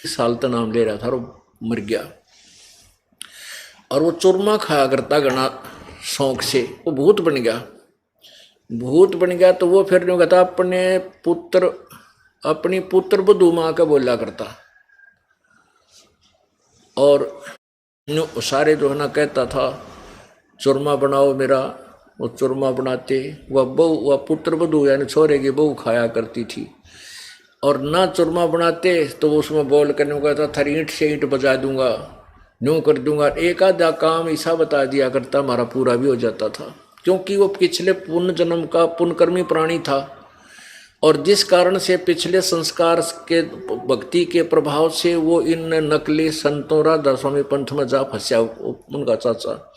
साल तक नाम ले रहा था और मर गया। और वो चूरमा खाया करता घना शौक से, वो भूत बन गया। भूत बन गया तो वो फिर यूँ कहता अपनी पुत्र बधू माँ का बोला करता। और सारे जो है ना कहता था चूरमा बनाओ मेरा, वो चूरमा बनाते। वह पुत्र बधू यानी छोरे की बहू खाया करती थी। और ना चूरमा बनाते तो वो उसमें बोल करने को कहता था ईंट से ईंट बजा दूंगा, यूँ कर दूंगा। एक आधा काम ऐसा बता दिया करता, हमारा पूरा भी हो जाता था। क्योंकि वो पिछले पुण्य जन्म का पुण्यकर्मी प्राणी था, और जिस कारण से पिछले संस्कार के भक्ति के प्रभाव से वो इन नकली संतों राधा स्वामी पंथ में जा फंसा उनका चाचा।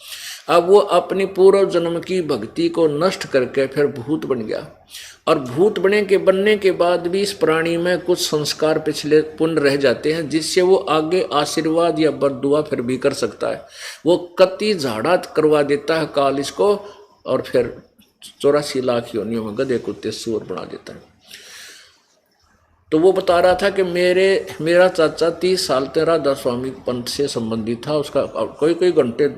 अब वो अपनी पूर्व जन्म की भक्ति को नष्ट करके फिर भूत बन गया। और भूत बनने के बाद भी इस प्राणी में कुछ संस्कार पिछले पुण्य रह जाते हैं, जिससे वो आगे आशीर्वाद या बद्दुआ फिर भी कर सकता है। वो कति झाड़ा करवा देता है काल इसको, और फिर 84 लाख योनियों में गधे कुत्ते सूअर बना देता है। तो वो बता रहा था कि मेरा चाचा 30 साल तक राधा स्वामी पंथ से संबंधित था। उसका कोई घंटे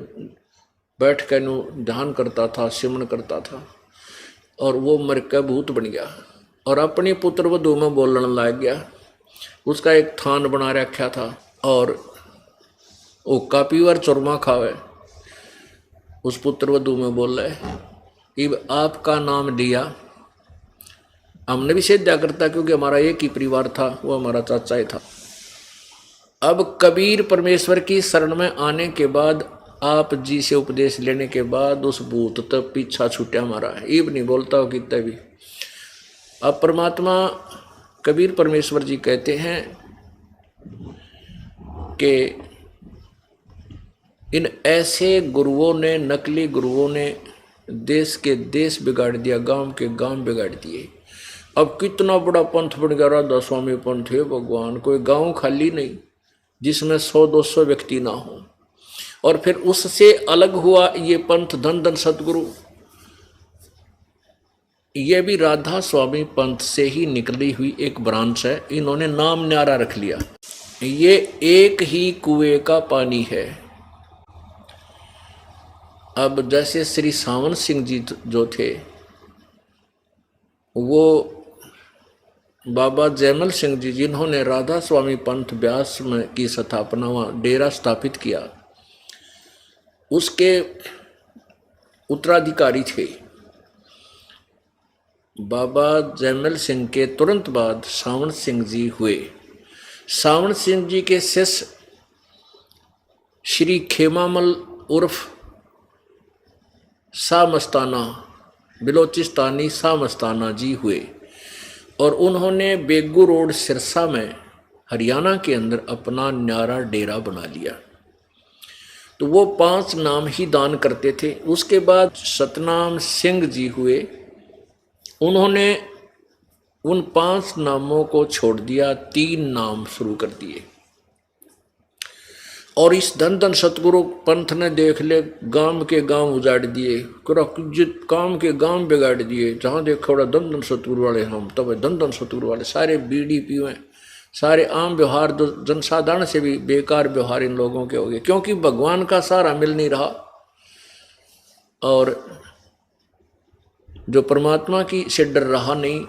बैठ कर ध्यान करता था, सिमरन करता था, और वो मर के भूत बन गया और अपनी पुत्र वधू में बोलने लग गया। उसका एक थान बना रखा था और वो कापीवर चूरमा खावे। उस पुत्र वधू में बोल रहे इब आपका नाम दिया। हमने भी सिद्धा करता क्योंकि हमारा एक ही परिवार था, वो हमारा चाचा ही था। अब कबीर परमेश्वर की शरण में आने के बाद, आप जी से उपदेश लेने के बाद उस भूत तक पीछा छूटा हमारा, ईब नहीं बोलता हो कितना भी। अब परमात्मा कबीर परमेश्वर जी कहते हैं कि इन ऐसे गुरुओं ने, नकली गुरुओं ने देश के देश बिगाड़ दिया, गांव के गांव बिगाड़ दिए। अब कितना बड़ा पंथ बन गया राधा स्वामी पंथ है भगवान। कोई गांव खाली नहीं जिसमें 100-200 व्यक्ति ना हो। और फिर उससे अलग हुआ ये पंथ धन धन सतगुरु, ये भी राधा स्वामी पंथ से ही निकली हुई एक ब्रांच है। इन्होंने नाम न्यारा रख लिया, ये एक ही कुएं का पानी है। अब जैसे श्री सावन सिंह जी जो थे, वो बाबा जयमल सिंह जी जिन्होंने राधा स्वामी पंथ ब्यास में की स्थापना, वहाँ डेरा स्थापित किया, उसके उत्तराधिकारी थे। बाबा जयमल सिंह के तुरंत बाद सावन सिंह जी हुए। सावन सिंह जी के शिष्य श्री खेमामल उर्फ शाह मस्ताना, बिलोचिस्तानी शाह मस्ताना जी हुए। और उन्होंने बेगू रोड सिरसा में हरियाणा के अंदर अपना न्यारा डेरा बना लिया। तो वो 5 नाम ही दान करते थे। उसके बाद सतनाम सिंह जी हुए, उन्होंने उन 5 नामों को छोड़ दिया, 3 नाम शुरू कर दिए। और इस धन धन सतगुरु पंथ ने देख ले गांव के गांव उजाड़ दिए, काम के गांव बिगाड़ दिए। जहाँ देखो बड़ा धन धन सतगुरु वाले, हम तब धन धन सतगुरु वाले सारे बीड़ी पीवे, सारे आम व्यवहार जनसाधारण से भी बेकार व्यवहार इन लोगों के हो गए, क्योंकि भगवान का सहारा मिल नहीं रहा। और जो परमात्मा की से डर रहा नहीं।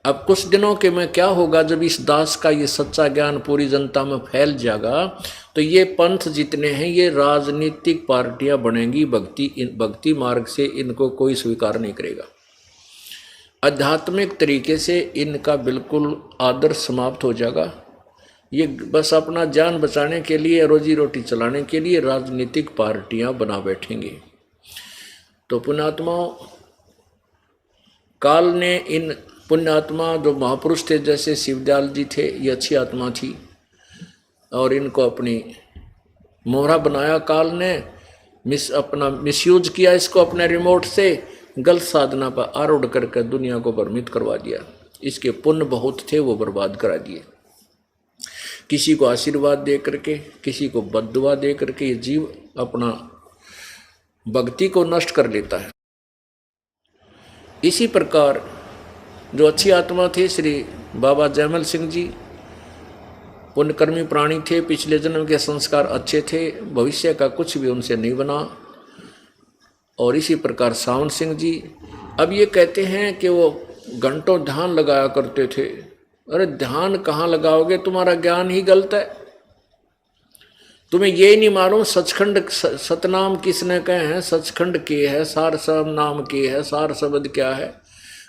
अब कुछ दिनों के में क्या होगा, जब इस दास का ये सच्चा ज्ञान पूरी जनता में फैल जाएगा, तो ये पंथ जितने हैं ये राजनीतिक पार्टियां बनेंगी। भक्ति मार्ग से इनको कोई स्वीकार नहीं करेगा। आध्यात्मिक तरीके से इनका बिल्कुल आदर समाप्त हो जाएगा। ये बस अपना जान बचाने के लिए, रोजी रोटी चलाने के लिए राजनीतिक पार्टियां बना बैठेंगे। तो पुण्यात्माओं, काल ने इन पुण्यात्मा जो महापुरुष थे, जैसे शिवदयाल जी थे, ये अच्छी आत्मा थी और इनको अपनी मोहरा बनाया। काल ने अपना मिसयूज किया इसको, अपने रिमोट से गलत साधना पर आरूढ़ करके दुनिया को भ्रमित करवा दिया। इसके पुण्य बहुत थे, वो बर्बाद करा दिए। किसी को आशीर्वाद दे करके, किसी को बद्दुआ दे करके ये जीव अपना भक्ति को नष्ट कर लेता है। इसी प्रकार जो अच्छी आत्मा थे श्री बाबा जयमल सिंह जी, पुण्यकर्मी प्राणी थे, पिछले जन्म के संस्कार अच्छे थे, भविष्य का कुछ भी उनसे नहीं बना। और इसी प्रकार सावन सिंह जी अब ये कहते हैं कि वो घंटों ध्यान लगाया करते थे। अरे ध्यान कहाँ लगाओगे, तुम्हारा ज्ञान ही गलत है। तुम्हें ये नहीं मालूम सचखंड सतनाम किसने कहे हैं, सचखंड के है, सार सब नाम के है, सार शब्द क्या है,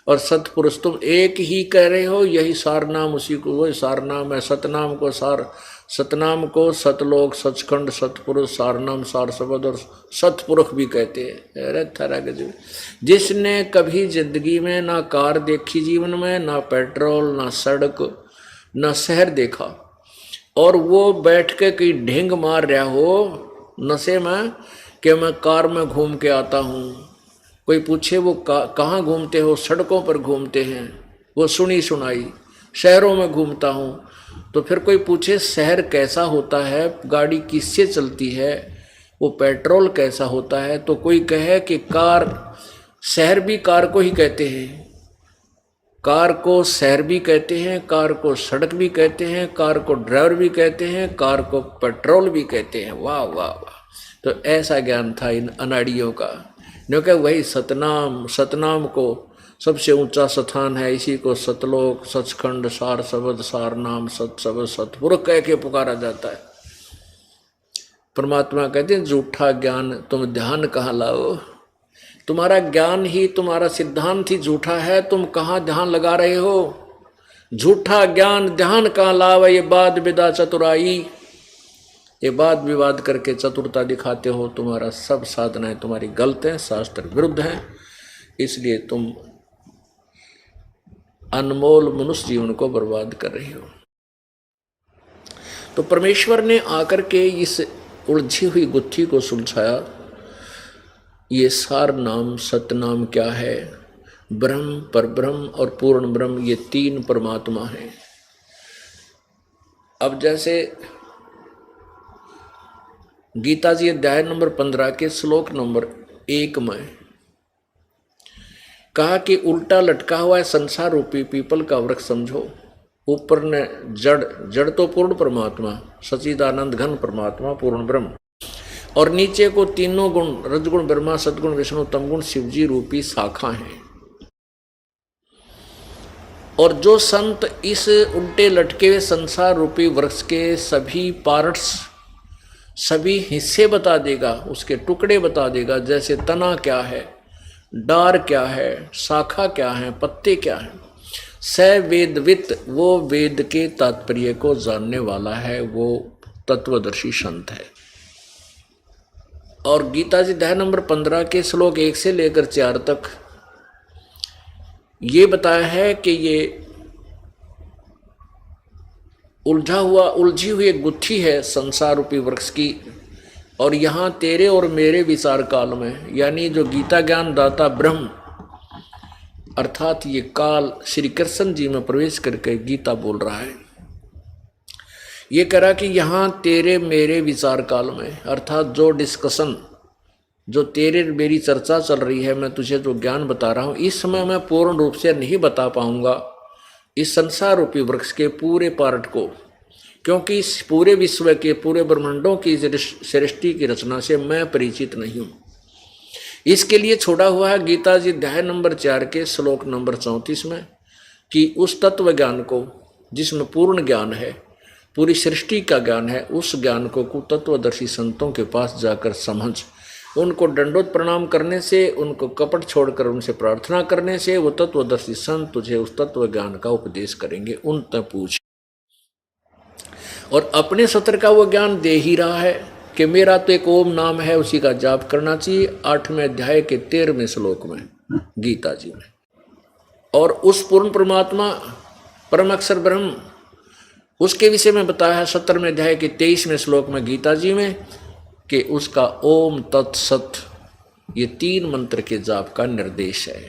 और सतपुरुष तुम एक ही कह रहे हो, यही सार नाम, उसी को वही सार नाम है। सतनाम को सार, सतनाम को सतलोक, सचखंड, सतपुरुष, सार नाम, सार शब्द और सतपुरुष भी कहते हैं। अरे थरा गजब। जिसने कभी जिंदगी में ना कार देखी जीवन में, ना पेट्रोल, ना सड़क, ना शहर देखा, और वो बैठ के कहीं ढींग मार रहा हो नशे में कि मैं कार में घूम के आता हूँ, कोई पूछे वो कहाँ घूमते हो, सड़कों पर घूमते हैं, वो सुनी सुनाई, शहरों में घूमता हूँ। तो फिर कोई पूछे शहर कैसा होता है, गाड़ी किससे चलती है, वो पेट्रोल कैसा होता है, तो कोई कहे कि कार, शहर भी कार को ही कहते हैं, कार को शहर भी कहते हैं, कार को सड़क भी कहते हैं, कार को ड्राइवर भी कहते हैं, कार को पेट्रोल भी कहते हैं। वाह वाह वाह। तो ऐसा ज्ञान था इन अनाड़ियों का, क्योंकि वही सतनाम, सतनाम को सबसे ऊंचा स्थान है, इसी को सतलोक, सचखंड, सार शब्द, सार नाम, सत शब्द, सतपुरुष कह के पुकारा जाता है। परमात्मा कहते हैं झूठा ज्ञान तुम ध्यान कहाँ लाओ, तुम्हारा ज्ञान ही, तुम्हारा सिद्धांत ही झूठा है, तुम कहाँ ध्यान लगा रहे हो। झूठा ज्ञान ध्यान कहाँ लावा, ये बात विदा चतुराई, ये बात विवाद करके चतुरता दिखाते हो। तुम्हारा सब साधनाएं तुम्हारी गलत हैं, शास्त्र विरुद्ध हैं, इसलिए तुम अनमोल मनुष्य जीवन को बर्बाद कर रही हो। तो परमेश्वर ने आकर के इस उलझी हुई गुत्थी को सुलझाया। ये सार नाम, सतनाम क्या है, ब्रह्म, परब्रह्म और पूर्ण ब्रह्म, ये तीन परमात्मा हैं। अब जैसे गीता जी अध्याय नंबर 15 के श्लोक नंबर 1 में कहा कि उल्टा लटका हुआ है संसार रूपी पीपल का वृक्ष समझो। ऊपर ने जड़, जड़ तो पूर्ण परमात्मा, सच्चिदानंद घन परमात्मा, पूर्ण ब्रह्म, और नीचे को तीनों गुण, रजगुण ब्रह्मा, सदगुण विष्णु, तमगुण शिवजी रूपी शाखा हैं। और जो संत इस उल्टे लटके हुए संसार रूपी वृक्ष के सभी पार्ट्स, सभी हिस्से बता देगा, उसके टुकड़े बता देगा, जैसे तना क्या है, डार क्या है, शाखा क्या है, पत्ते क्या है, स वेदवित, वो वेद के तात्पर्य को जानने वाला है, वो तत्वदर्शी संत है। और गीता जी अध्याय नंबर 15 के श्लोक 1 से लेकर 4 तक ये बताया है कि ये उलझी हुई एक गुत्थी है संसार रूपी वृक्ष की, और यहाँ तेरे और मेरे विचार काल में, यानी जो गीता ज्ञान दाता ब्रह्म अर्थात ये काल श्री कृष्ण जी में प्रवेश करके गीता बोल रहा है। ये कह रहा कि यहाँ तेरे मेरे विचार काल में, अर्थात जो डिस्कशन, जो तेरे मेरी चर्चा चल रही है, मैं तुझे जो ज्ञान बता रहा हूँ, इस समय मैं पूर्ण रूप से नहीं बता पाऊंगा इस संसार रूपी वृक्ष के पूरे पार्ट को, क्योंकि इस पूरे विश्व के, पूरे ब्रह्मांडों की सृष्टि की रचना से मैं परिचित नहीं हूँ। इसके लिए छोड़ा हुआ है गीता जी अध्याय नंबर 4 के श्लोक नंबर 34 में कि उस तत्व ज्ञान को जिसमें पूर्ण ज्ञान है, पूरी सृष्टि का ज्ञान है, उस ज्ञान को कुतत्वदर्शी संतों के पास जाकर समझ, उनको दंडोत प्रणाम करने से, उनको कपट छोड़कर उनसे प्रार्थना करने से वो तत्वदर्शी संत तुझे उस तत्व ज्ञान का उपदेश करेंगे। उन तक पूछ, और अपने सत्र का वो ज्ञान दे ही रहा है कि मेरा तो एक ओम नाम है, उसी का जाप करना चाहिए, 8वें अध्याय के 13वें श्लोक में गीता जी में। और उस पूर्ण परमात्मा परम अक्षर ब्रह्म, उसके विषय में बताया है 17वें अध्याय के 23वें श्लोक में गीता जी में कि उसका ओम तत्सत, ये 3 मंत्र के जाप का निर्देश है,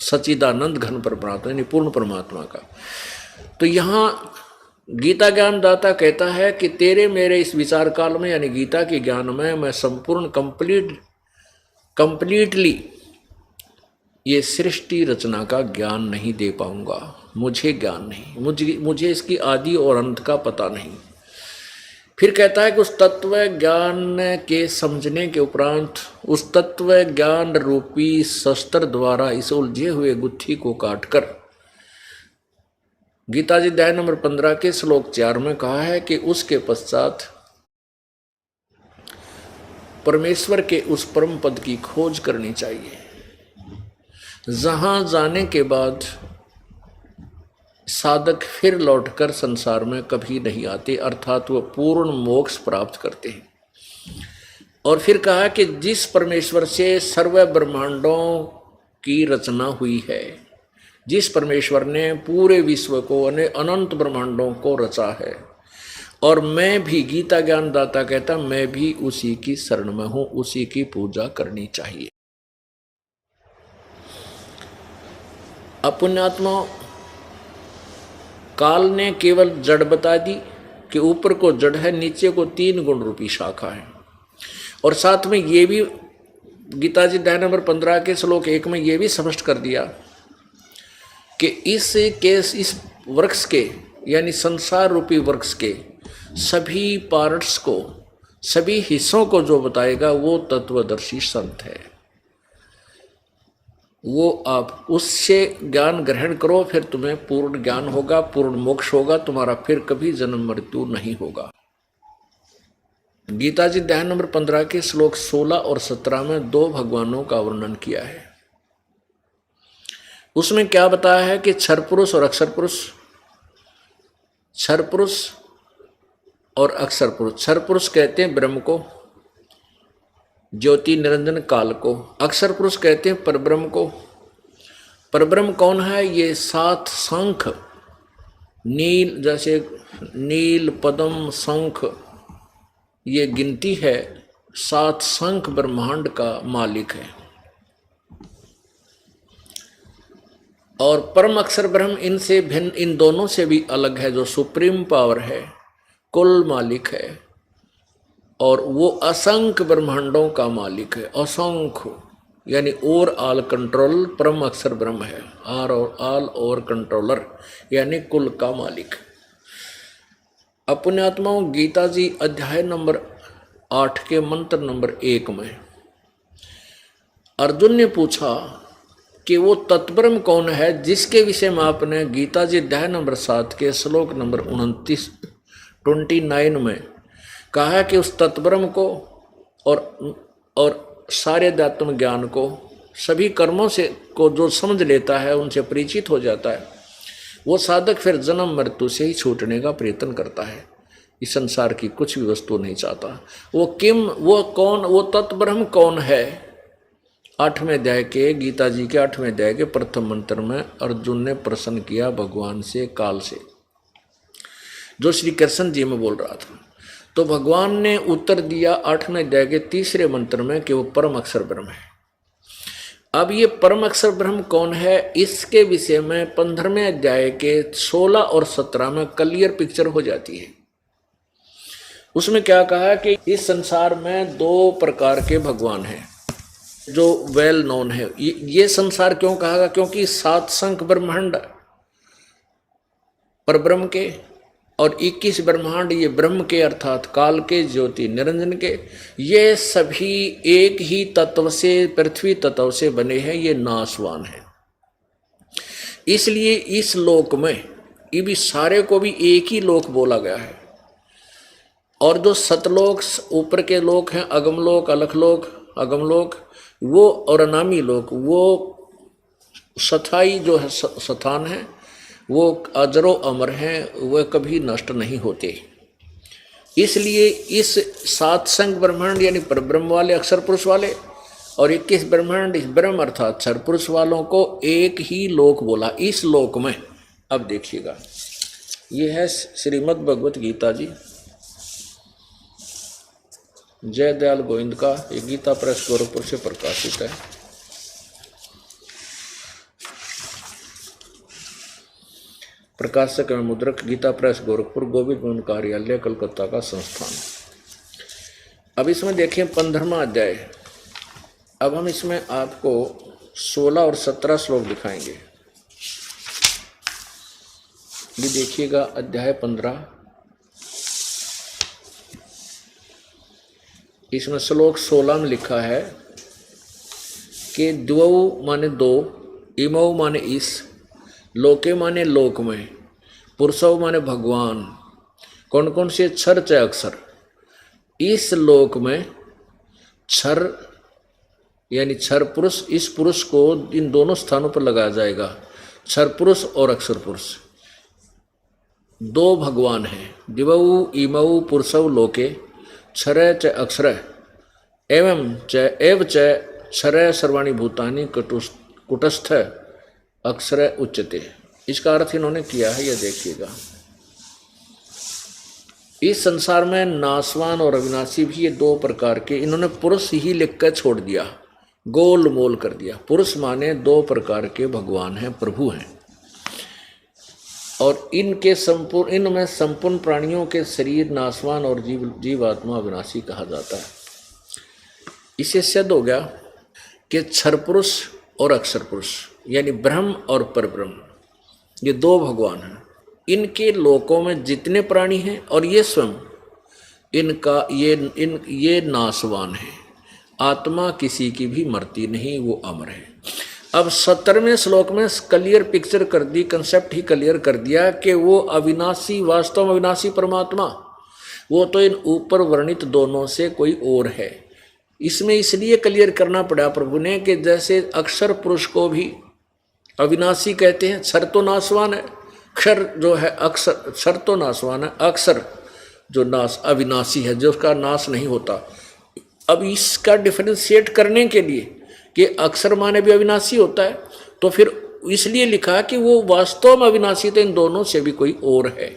सच्चिदानंद घन परमात्मा यानी पूर्ण परमात्मा का। तो यहाँ गीता ज्ञान दाता कहता है कि तेरे मेरे इस विचार काल में, यानी गीता के ज्ञान में, मैं संपूर्ण कंप्लीटली ये सृष्टि रचना का ज्ञान नहीं दे पाऊंगा। मुझे ज्ञान नहीं, मुझे इसकी आदि और अंत का पता नहीं। फिर कहता है कि उस तत्व ज्ञान के समझने के उपरांत उस तत्व ज्ञान रूपी शस्त्र द्वारा इस उलझे हुए गुत्थी को काटकर, गीता जी अध्याय नंबर 15 के श्लोक 4 में कहा है कि उसके पश्चात परमेश्वर के उस परम पद की खोज करनी चाहिए, जहां जाने के बाद साधक फिर लौटकर संसार में कभी नहीं आते, अर्थात वह पूर्ण मोक्ष प्राप्त करते हैं। और फिर कहा कि जिस परमेश्वर से सर्व ब्रह्मांडों की रचना हुई है, जिस परमेश्वर ने पूरे विश्व को अनंत ब्रह्मांडों को रचा है, और मैं भी, गीता ज्ञानदाता कहता, मैं भी उसी की शरण में हूं, उसी की पूजा करनी चाहिए। अपुण्यात्मा, काल ने केवल जड़ बता दी कि ऊपर को जड़ है, नीचे को 3 गुण रूपी शाखा है। और साथ में ये भी गीता जी अध्याय नंबर 15 के श्लोक 1 में ये भी स्पष्ट कर दिया कि इस वृक्ष के, यानी संसार रूपी वृक्ष के सभी पार्ट्स को, सभी हिस्सों को जो बताएगा वो तत्वदर्शी संत है। वो आप उससे ज्ञान ग्रहण करो, फिर तुम्हें पूर्ण ज्ञान होगा, पूर्ण मोक्ष होगा, तुम्हारा फिर कभी जन्म मृत्यु नहीं होगा। गीता जी अध्याय नंबर 15 के श्लोक 16 और 17 में 2 भगवानों का वर्णन किया है। उसमें क्या बताया है कि क्षर पुरुष और अक्षर पुरुष, क्षर पुरुष और अक्षर पुरुष। क्षर पुरुष कहते हैं ब्रह्म को, ज्योति निरंजन काल को। अक्षर पुरुष कहते हैं परब्रह्म को। परब्रह्म कौन है? ये 7 शंख, नील, जैसे नील, पद्म, शंख, ये गिनती है, 7 शंख ब्रह्मांड का मालिक है। और परम अक्षर ब्रह्म इनसे भिन्न, इन दोनों से भी अलग है, जो सुप्रीम पावर है, कुल मालिक है। और वो असंख्य ब्रह्मांडों का मालिक है। असंख्य यानी ओवर ऑल कंट्रोल परम अक्षर ब्रह्म है। ऑल ओवर कंट्रोलर यानी कुल का मालिक। अपने आत्माओं, गीता जी अध्याय नंबर 8 के मंत्र नंबर 1 में अर्जुन ने पूछा कि वो तत्ब्रह्म कौन है, जिसके विषय में आपने गीता जी अध्याय नंबर 7 के श्लोक नंबर 29 में कहा है कि उस तत्ब्रह्म को और सारे अध्यात्म ज्ञान को, सभी कर्मों से को जो समझ लेता है, उनसे परिचित हो जाता है, वो साधक फिर जन्म मृत्यु से ही छूटने का प्रयत्न करता है। इस संसार की कुछ भी वस्तु नहीं चाहता। वो तत्ब्रह्म कौन है? 8वें अध्याय के, गीता जी के 8वें अध्याय के प्रथम मंत्र में अर्जुन ने प्रश्न किया भगवान से, काल से, जो श्री कृष्ण जी में बोल रहा था। तो भगवान ने उत्तर दिया 8वें अध्याय के 3रे मंत्र में कि वो परम अक्षर ब्रह्म है। अब ये परम अक्षर ब्रह्म कौन है, इसके विषय में 15वें अध्याय के 16 और 17 में क्लियर पिक्चर हो जाती है। उसमें क्या कहा कि इस संसार में 2 प्रकार के भगवान हैं जो वेल नोन है। ये संसार क्यों कहा गया? क्योंकि 7 शंख ब्रह्मांड परब्रह्म के और 21 ब्रह्मांड ये ब्रह्म के, अर्थात काल के, ज्योति निरंजन के, ये सभी एक ही तत्व से, पृथ्वी तत्व से बने हैं। ये नाशवान है। इसलिए इस लोक में ये भी सारे को भी एक ही लोक बोला गया है। और जो सतलोक, ऊपर के लोक हैं, अगमलोक, अलखलोक, अगमलोक, वो और अनामी लोक, वो सथाई जो है स्थान है, वो अजरो अमर हैं, वह कभी नष्ट नहीं होते। इसलिए इस 7 शंख ब्रह्मांड यानी परब्रह्म वाले, अक्षर पुरुष वाले, और 21 ब्रह्मांड इस ब्रह्म अर्थात अक्षर पुरुष वालों को एक ही लोक बोला। इस लोक में अब देखिएगा, ये है श्रीमद् भगवत गीता जी, जय दयाल गोविंद का, ये गीता प्रेस गोरखपुर से प्रकाशित है। प्रकाशक एवं मुद्रक गीता प्रेस गोरखपुर, गोविंद भवन कार्यालय, कलकत्ता का संस्थान। अब इसमें देखें 15वां अध्याय। अब हम इसमें आपको 16 और 17 श्लोक दिखाएंगे। ये देखिएगा अध्याय 15, इसमें श्लोक 16 में लिखा है कि द्वौ माने दो, इमौ माने इस, लोके माने लोक में, पुरुषौ माने भगवान। कौन कौन से? क्षर च अक्षर। इस लोक में क्षर यानी क्षर पुरुष, इस पुरुष को इन दोनों स्थानों पर लगाया जाएगा, क्षर पुरुष और अक्षर पुरुष। दो भगवान हैं, दिवौ इमौ पुरुषौ लोके, क्षर च अक्षर एवं च क्षर सर्वाणि भूतानि कुटस्थ अक्षर उच्यते। इसका अर्थ इन्होंने किया है, यह देखिएगा। इस संसार में नाशवान और अविनाशी भी ये दो प्रकार के, इन्होंने पुरुष ही लिखकर छोड़ दिया, गोल मोल कर दिया। पुरुष माने दो प्रकार के भगवान हैं, प्रभु हैं, और इनमें संपूर्ण प्राणियों के शरीर नाशवान और जीवात्मा अविनाशी कहा जाता है। इससे सिद्ध हो गया कि क्षर पुरुष और अक्षर पुरुष यानी ब्रह्म और परब्रह्म, ये दो भगवान हैं। इनके लोकों में जितने प्राणी हैं और ये स्वयं इनका ये नाशवान है। आत्मा किसी की भी मरती नहीं, वो अमर है। अब 17वें श्लोक में क्लियर पिक्चर कर दी, कंसेप्ट ही क्लियर कर दिया कि वो अविनाशी, वास्तव में अविनाशी परमात्मा, वो तो इन ऊपर वर्णित दोनों से कोई और है। इसमें इसलिए क्लियर करना पड़ा प्रभु ने कि जैसे अक्षर पुरुष को भी अविनाशी कहते हैं, क्षर तो नाशवान है, क्षर जो है अक्षर, क्षर तो नाशवान है, अक्षर जो नाश अविनाशी है, जो उसका नाश नहीं होता। अब इसका डिफरेंशिएट करने के लिए कि अक्षर माने भी अविनाशी होता है, तो फिर इसलिए लिखा कि वो वास्तव में अविनाशी, तो इन दोनों से भी कोई और है,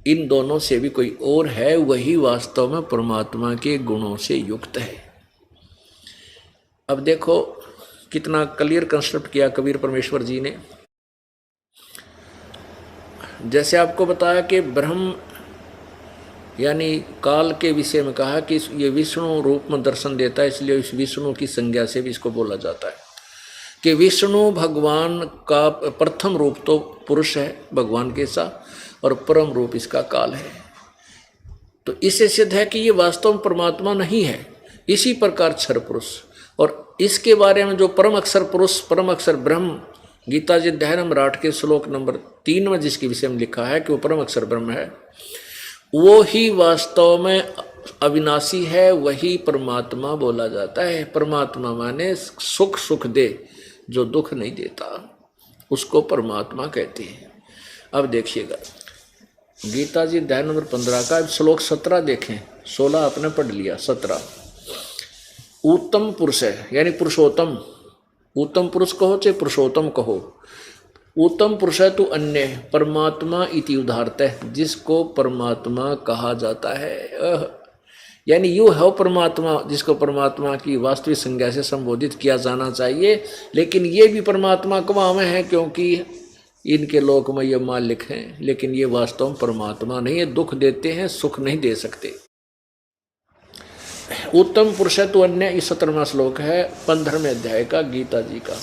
इन दोनों से भी कोई और है, वही वास्तव में परमात्मा के गुणों से युक्त है। अब देखो कितना क्लियर कंसेप्ट किया कबीर परमेश्वर जी ने। जैसे आपको बताया कि ब्रह्म यानी काल के विषय में कहा कि ये विष्णु रूप में दर्शन देता है, इसलिए इस विष्णु की संज्ञा से भी इसको बोला जाता है कि विष्णु भगवान का प्रथम रूप तो पुरुष है भगवान के साथ, और परम रूप इसका काल है। तो इससे सिद्ध है कि ये वास्तव में परमात्मा नहीं है। इसी प्रकार क्षर पुरुष, और इसके बारे में जो परम अक्षर पुरुष, परम अक्षर ब्रह्म, गीता जी अध्याय नंबर 8 के श्लोक नंबर 3 में जिसके विषय में लिखा है कि वो परम अक्षर ब्रह्म है, वो ही वास्तव में अविनाशी है, वही परमात्मा बोला जाता है। परमात्मा माने सुख सुख दे, जो दुख नहीं देता, उसको परमात्मा कहते हैं। अब देखिएगा गीता जी अध्याय नंबर 15 का श्लोक 17 देखें, 16 आपने पढ़ लिया, 17 उत्तम पुरुष है यानी पुरुषोत्तम, उत्तम पुरुष कहो चाहे पुरुषोत्तम कहो। उत्तम पुरुष है तो अन्य परमात्मा इति उदाहरत है, जिसको परमात्मा कहा जाता है। यानी यू है परमात्मा, जिसको परमात्मा की वास्तविक संज्ञा से संबोधित किया जाना चाहिए। लेकिन ये भी परमात्मा कवा में है, क्योंकि इनके लोक में ये मालिक हैं, लेकिन ये वास्तव में परमात्मा नहीं है, दुख देते हैं, सुख नहीं दे सकते। उत्तम पुरुष है तो अन्य, इस 17वां श्लोक है 15वें अध्याय का गीता जी का।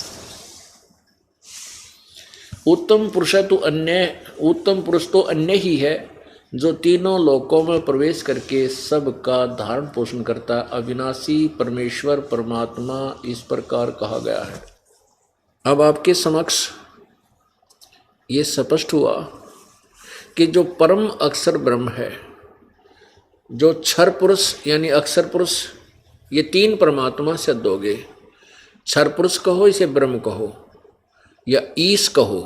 उत्तम पुरुष है तो अन्य, उत्तम पुरुष तो अन्य ही है जो तीनों लोकों में प्रवेश करके सबका धारण पोषण करता, अविनाशी परमेश्वर परमात्मा इस प्रकार कहा गया है। अब आपके समक्ष ये स्पष्ट हुआ कि जो परम अक्षर ब्रह्म है, जो क्षर पुरुष यानी अक्षर पुरुष, ये तीन परमात्मा सिद्ध हो गए। क्षर पुरुष कहो, इसे ब्रह्म कहो या ईश कहो,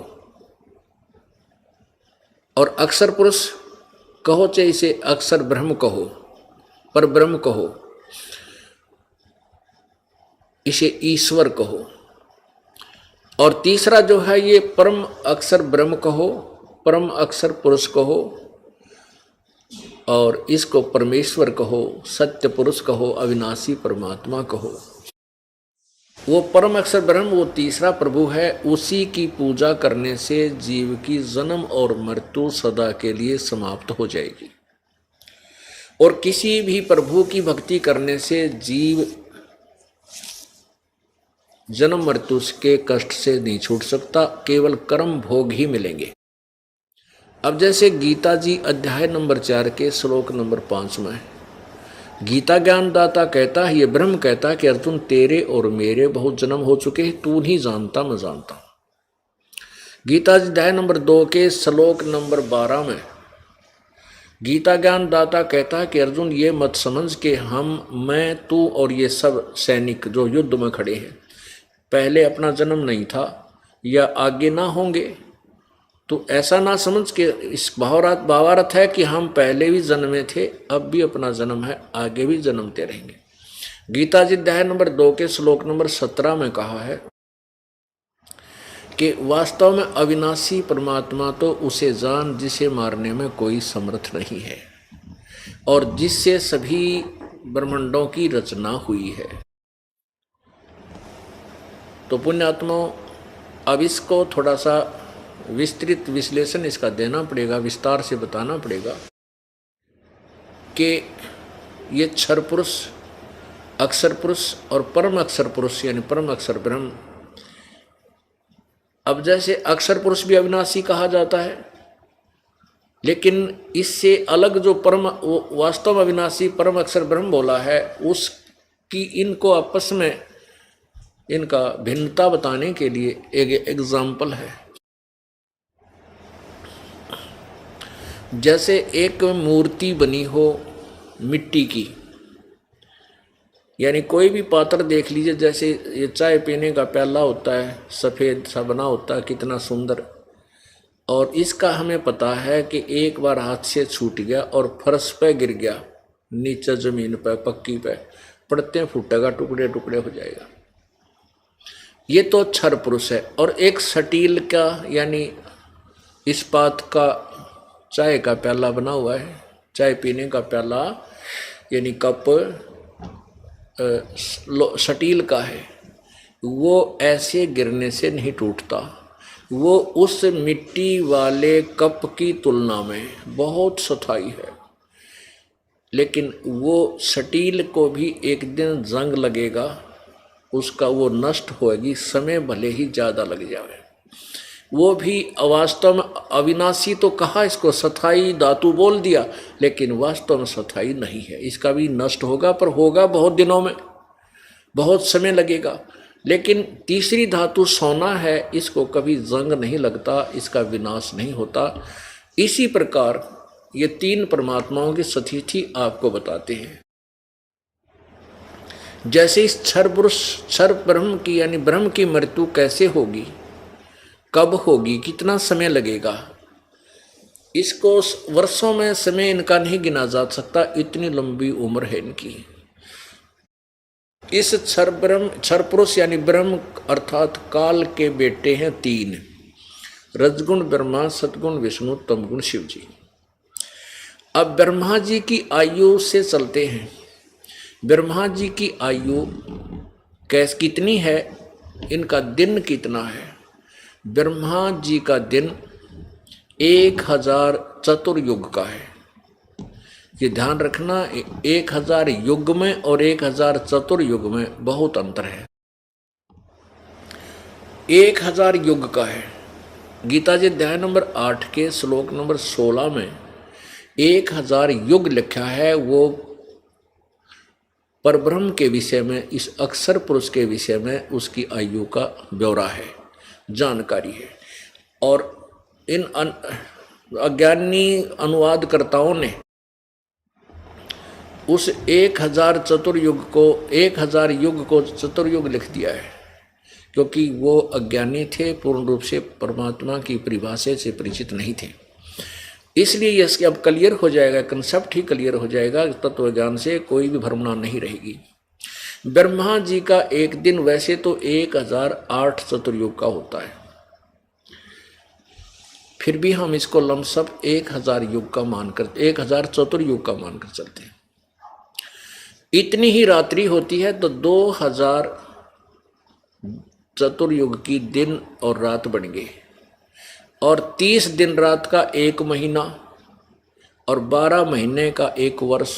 और अक्षर पुरुष कहो चाहे इसे अक्षर ब्रह्म कहो, पर ब्रह्म कहो, इसे ईश्वर कहो। और तीसरा जो है ये परम अक्षर ब्रह्म कहो, परम अक्षर पुरुष कहो, और इसको परमेश्वर कहो, सत्य पुरुष कहो, अविनाशी परमात्मा कहो। वो परम अक्षर ब्रह्म, वो तीसरा प्रभु है। उसी की पूजा करने से जीव की जन्म और मृत्यु सदा के लिए समाप्त हो जाएगी, और किसी भी प्रभु की भक्ति करने से जीव जन्म मृत्यु के कष्ट से नहीं छूट सकता, केवल कर्म भोग ही मिलेंगे। अब जैसे गीता जी अध्याय नंबर 4 के श्लोक नंबर 5 में गीता ज्ञानदाता कहता है, ये ब्रह्म कहता है कि अर्जुन तेरे और मेरे बहुत जन्म हो चुके हैं, तू नहीं जानता मैं जानता हूं। गीता जी अध्याय नंबर 2 के श्लोक नंबर 12 में गीता ज्ञानदाता कहता है कि अर्जुन ये मत समझ के मैं तू और ये सब सैनिक जो युद्ध में खड़े हैं पहले अपना जन्म नहीं था या आगे ना होंगे। तो ऐसा ना समझ के इस भावार्थ है कि हम पहले भी जन्मे थे, अब भी अपना जन्म है, आगे भी जन्मते रहेंगे। गीता जी अध्याय नंबर 2 के श्लोक नंबर 17 में कहा है कि वास्तव में अविनाशी परमात्मा तो उसे जान जिसे मारने में कोई समर्थ नहीं है और जिससे सभी ब्रह्मांडों की रचना हुई है। तो पुण्यात्मा, अब इसको थोड़ा सा विस्तृत विश्लेषण इसका देना पड़ेगा, विस्तार से बताना पड़ेगा कि ये क्षर पुरुष, अक्षर पुरुष और परम अक्षर पुरुष यानी परम अक्षर ब्रह्म। अब जैसे अक्षर पुरुष भी अविनाशी कहा जाता है, लेकिन इससे अलग जो परम वास्तव अविनाशी परम अक्षर ब्रह्म बोला है, उसकी इनको आपस में इनका भिन्नता बताने के लिए एक एग्जाम्पल है। जैसे एक मूर्ति बनी हो मिट्टी की, यानी कोई भी पात्र देख लीजिए, जैसे ये चाय पीने का प्याला होता है, सफ़ेद सा बना होता है, कितना सुंदर, और इसका हमें पता है कि एक बार हाथ से छूट गया और फर्श पे गिर गया, नीचे जमीन पे पक्की पे पड़ते फूटेगा, टुकड़े टुकड़े हो जाएगा। ये तो क्षर पुरुष है। और एक स्टील का यानी इस्पात का चाय का प्याला बना हुआ है, चाय पीने का प्याला यानी कप स्टील का है, वो ऐसे गिरने से नहीं टूटता, वो उस मिट्टी वाले कप की तुलना में बहुत स्थायी है। लेकिन वो स्टील को भी एक दिन जंग लगेगा, उसका वो नष्ट होगी, समय भले ही ज़्यादा लग जाए। वो भी वास्तव में अविनाशी तो कहा, इसको स्थायी धातु बोल दिया, लेकिन वास्तव में स्थायी नहीं है। इसका भी नष्ट होगा, पर होगा बहुत दिनों में, बहुत समय लगेगा। लेकिन तीसरी धातु सोना है, इसको कभी जंग नहीं लगता, इसका विनाश नहीं होता। इसी प्रकार ये तीन परमात्माओं की स्थिति आपको बताते हैं। जैसे इस क्षर पुरुष क्षर ब्रह्म की यानी ब्रह्म की मृत्यु कैसे होगी, कब होगी, कितना समय लगेगा, इसको वर्षों में समय इनका नहीं गिना जा सकता, इतनी लंबी उम्र है इनकी। इस क्षर पुरुष यानी ब्रह्म अर्थात काल के बेटे हैं तीन, रजगुण ब्रह्मा, सतगुण विष्णु, तमगुण शिव जी। अब ब्रह्मा जी की आयु से चलते हैं। ब्रह्मा जी की आयु कितनी है, इनका दिन कितना है। ब्रह्मा जी का दिन 1000 चतुर्युग का है। ये ध्यान रखना, 1000 युग में और 1000 चतुर्युग में बहुत अंतर है। 1000 युग का है। गीता जी अध्याय नंबर 8 के श्लोक नंबर 16 में 1000 युग लिखा है। वो परब्रह्म के विषय में, इस अक्षर पुरुष के विषय में उसकी आयु का ब्यौरा है, जानकारी है। और इन अज्ञानी अनुवादकर्ताओं ने उस 1000 चतुर्युग को 1000 युग को चतुर्युग लिख दिया है, क्योंकि वो अज्ञानी थे, पूर्ण रूप से परमात्मा की परिभाषा से परिचित नहीं थे। इसलिए इसके अब क्लियर हो जाएगा, कंसेप्ट ही क्लियर हो जाएगा, तत्व ज्ञान से कोई भी भ्रमणा नहीं रहेगी। ब्रह्मा जी का एक दिन वैसे तो 1008 चतुर्युग का होता है, फिर भी हम इसको लमसम 1000 युग का मानकर 1000 चतुर्युग का मानकर चलते हैं। इतनी ही रात्रि होती है तो 2000 चतुर्युग की दिन और रात बन गए, और 30 दिन रात का 1 महीना, और 12 महीने का 1 वर्ष,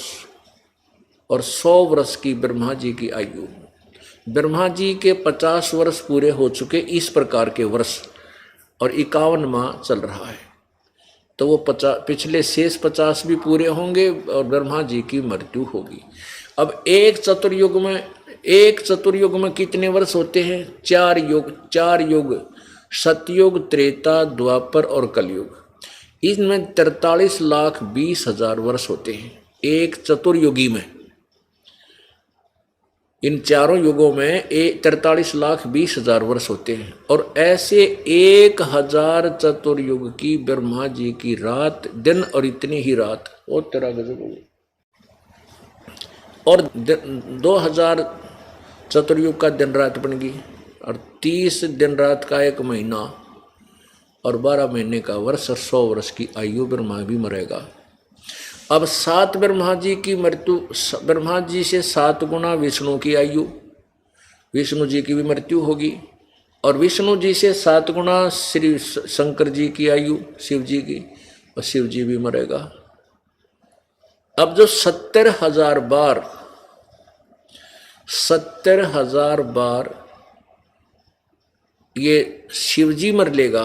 और 100 वर्ष की ब्रह्मा जी की आयु। ब्रह्मा जी के 50 वर्ष पूरे हो चुके इस प्रकार के वर्ष, और 51वां चल रहा है। तो वो पिछले शेष 50 भी पूरे होंगे और ब्रह्मा जी की मृत्यु होगी। अब एक चतुर्युग में कितने वर्ष होते हैं? 4 युग, सतयुग, त्रेता, द्वापर और कलयुग। इसमें 43,20,000 वर्ष होते हैं एक चतुर्युगी में। इन चारों युगों में 43,20,000 वर्ष होते हैं। और ऐसे 1,000 चतुर्युग की ब्रह्मा जी की रात दिन और इतनी ही रात और तेरा गजब हो गई। और 2,000 चतुर्युग का दिन रात बन गई और 30 दिन रात का एक महीना और 12 महीने का वर्ष और 100 वर्ष की आयु ब्रह्मा भी मरेगा। अब 7 ब्रह्मा जी की मृत्यु, ब्रह्मा जी से 7 गुना विष्णु की आयु, विष्णु जी की भी मृत्यु होगी। और विष्णु जी से 7 गुना श्री शंकर जी की आयु, शिव जी की, और शिव जी भी मरेगा। अब जो 70,000 बार ये शिव जी मर लेगा,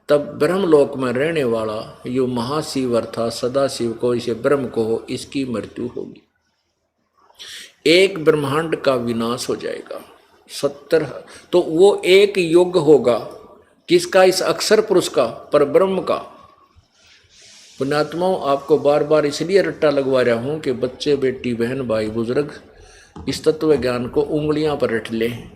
तब ब्रह्मलोक में रहने वाला यो महाशिव अर्थात सदाशिव को, इसे ब्रह्म को हो, इसकी मृत्यु होगी। एक ब्रह्मांड का विनाश हो जाएगा। 70, तो वो एक युग होगा किसका? इस अक्षर पुरुष का, पर ब्रह्म का। पुण्यात्माओं, आपको बार बार इसलिए रट्टा लगवा रहा हूं कि बच्चे, बेटी, बहन, भाई, बुजुर्ग इस तत्व ज्ञान को उंगलियां पर रट लें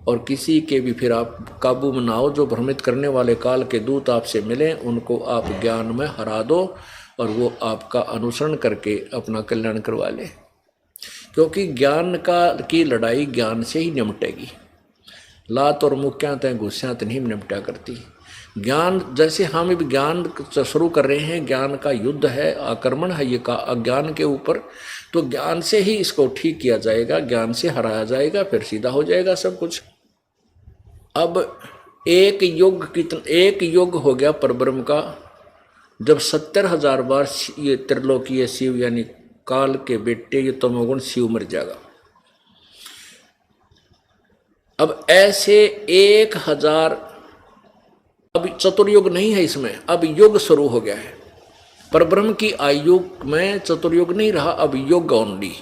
और किसी के भी फिर आप काबू में ना हो। जो भ्रमित करने वाले काल के दूत आपसे मिलें उनको आप ज्ञान में हरा दो और वो आपका अनुसरण करके अपना कल्याण करवा ले। क्योंकि ज्ञान की लड़ाई ज्ञान से ही निपटेगी। लात और मुक्यां तय गुस्सियां नहीं निपटा करती। ज्ञान, जैसे हम भी ज्ञान शुरू कर रहे हैं, ज्ञान का युद्ध है, आक्रमण है ये का अज्ञान के ऊपर, तो ज्ञान से ही इसको ठीक किया जाएगा, ज्ञान से हराया जाएगा, फिर सीधा हो जाएगा सब कुछ। अब एक युग हो गया परब्रह्म का, जब 70,000 बार ये त्रिलोकीय शिव यानी काल के बेटे ये तमोगुण शिव मर जाएगा। अब ऐसे 1,000, अब चतुर्युग नहीं है इसमें, अब युग शुरू हो गया है। परब्रह्म की आयु में चतुर्युग नहीं रहा, अब युग ओनली।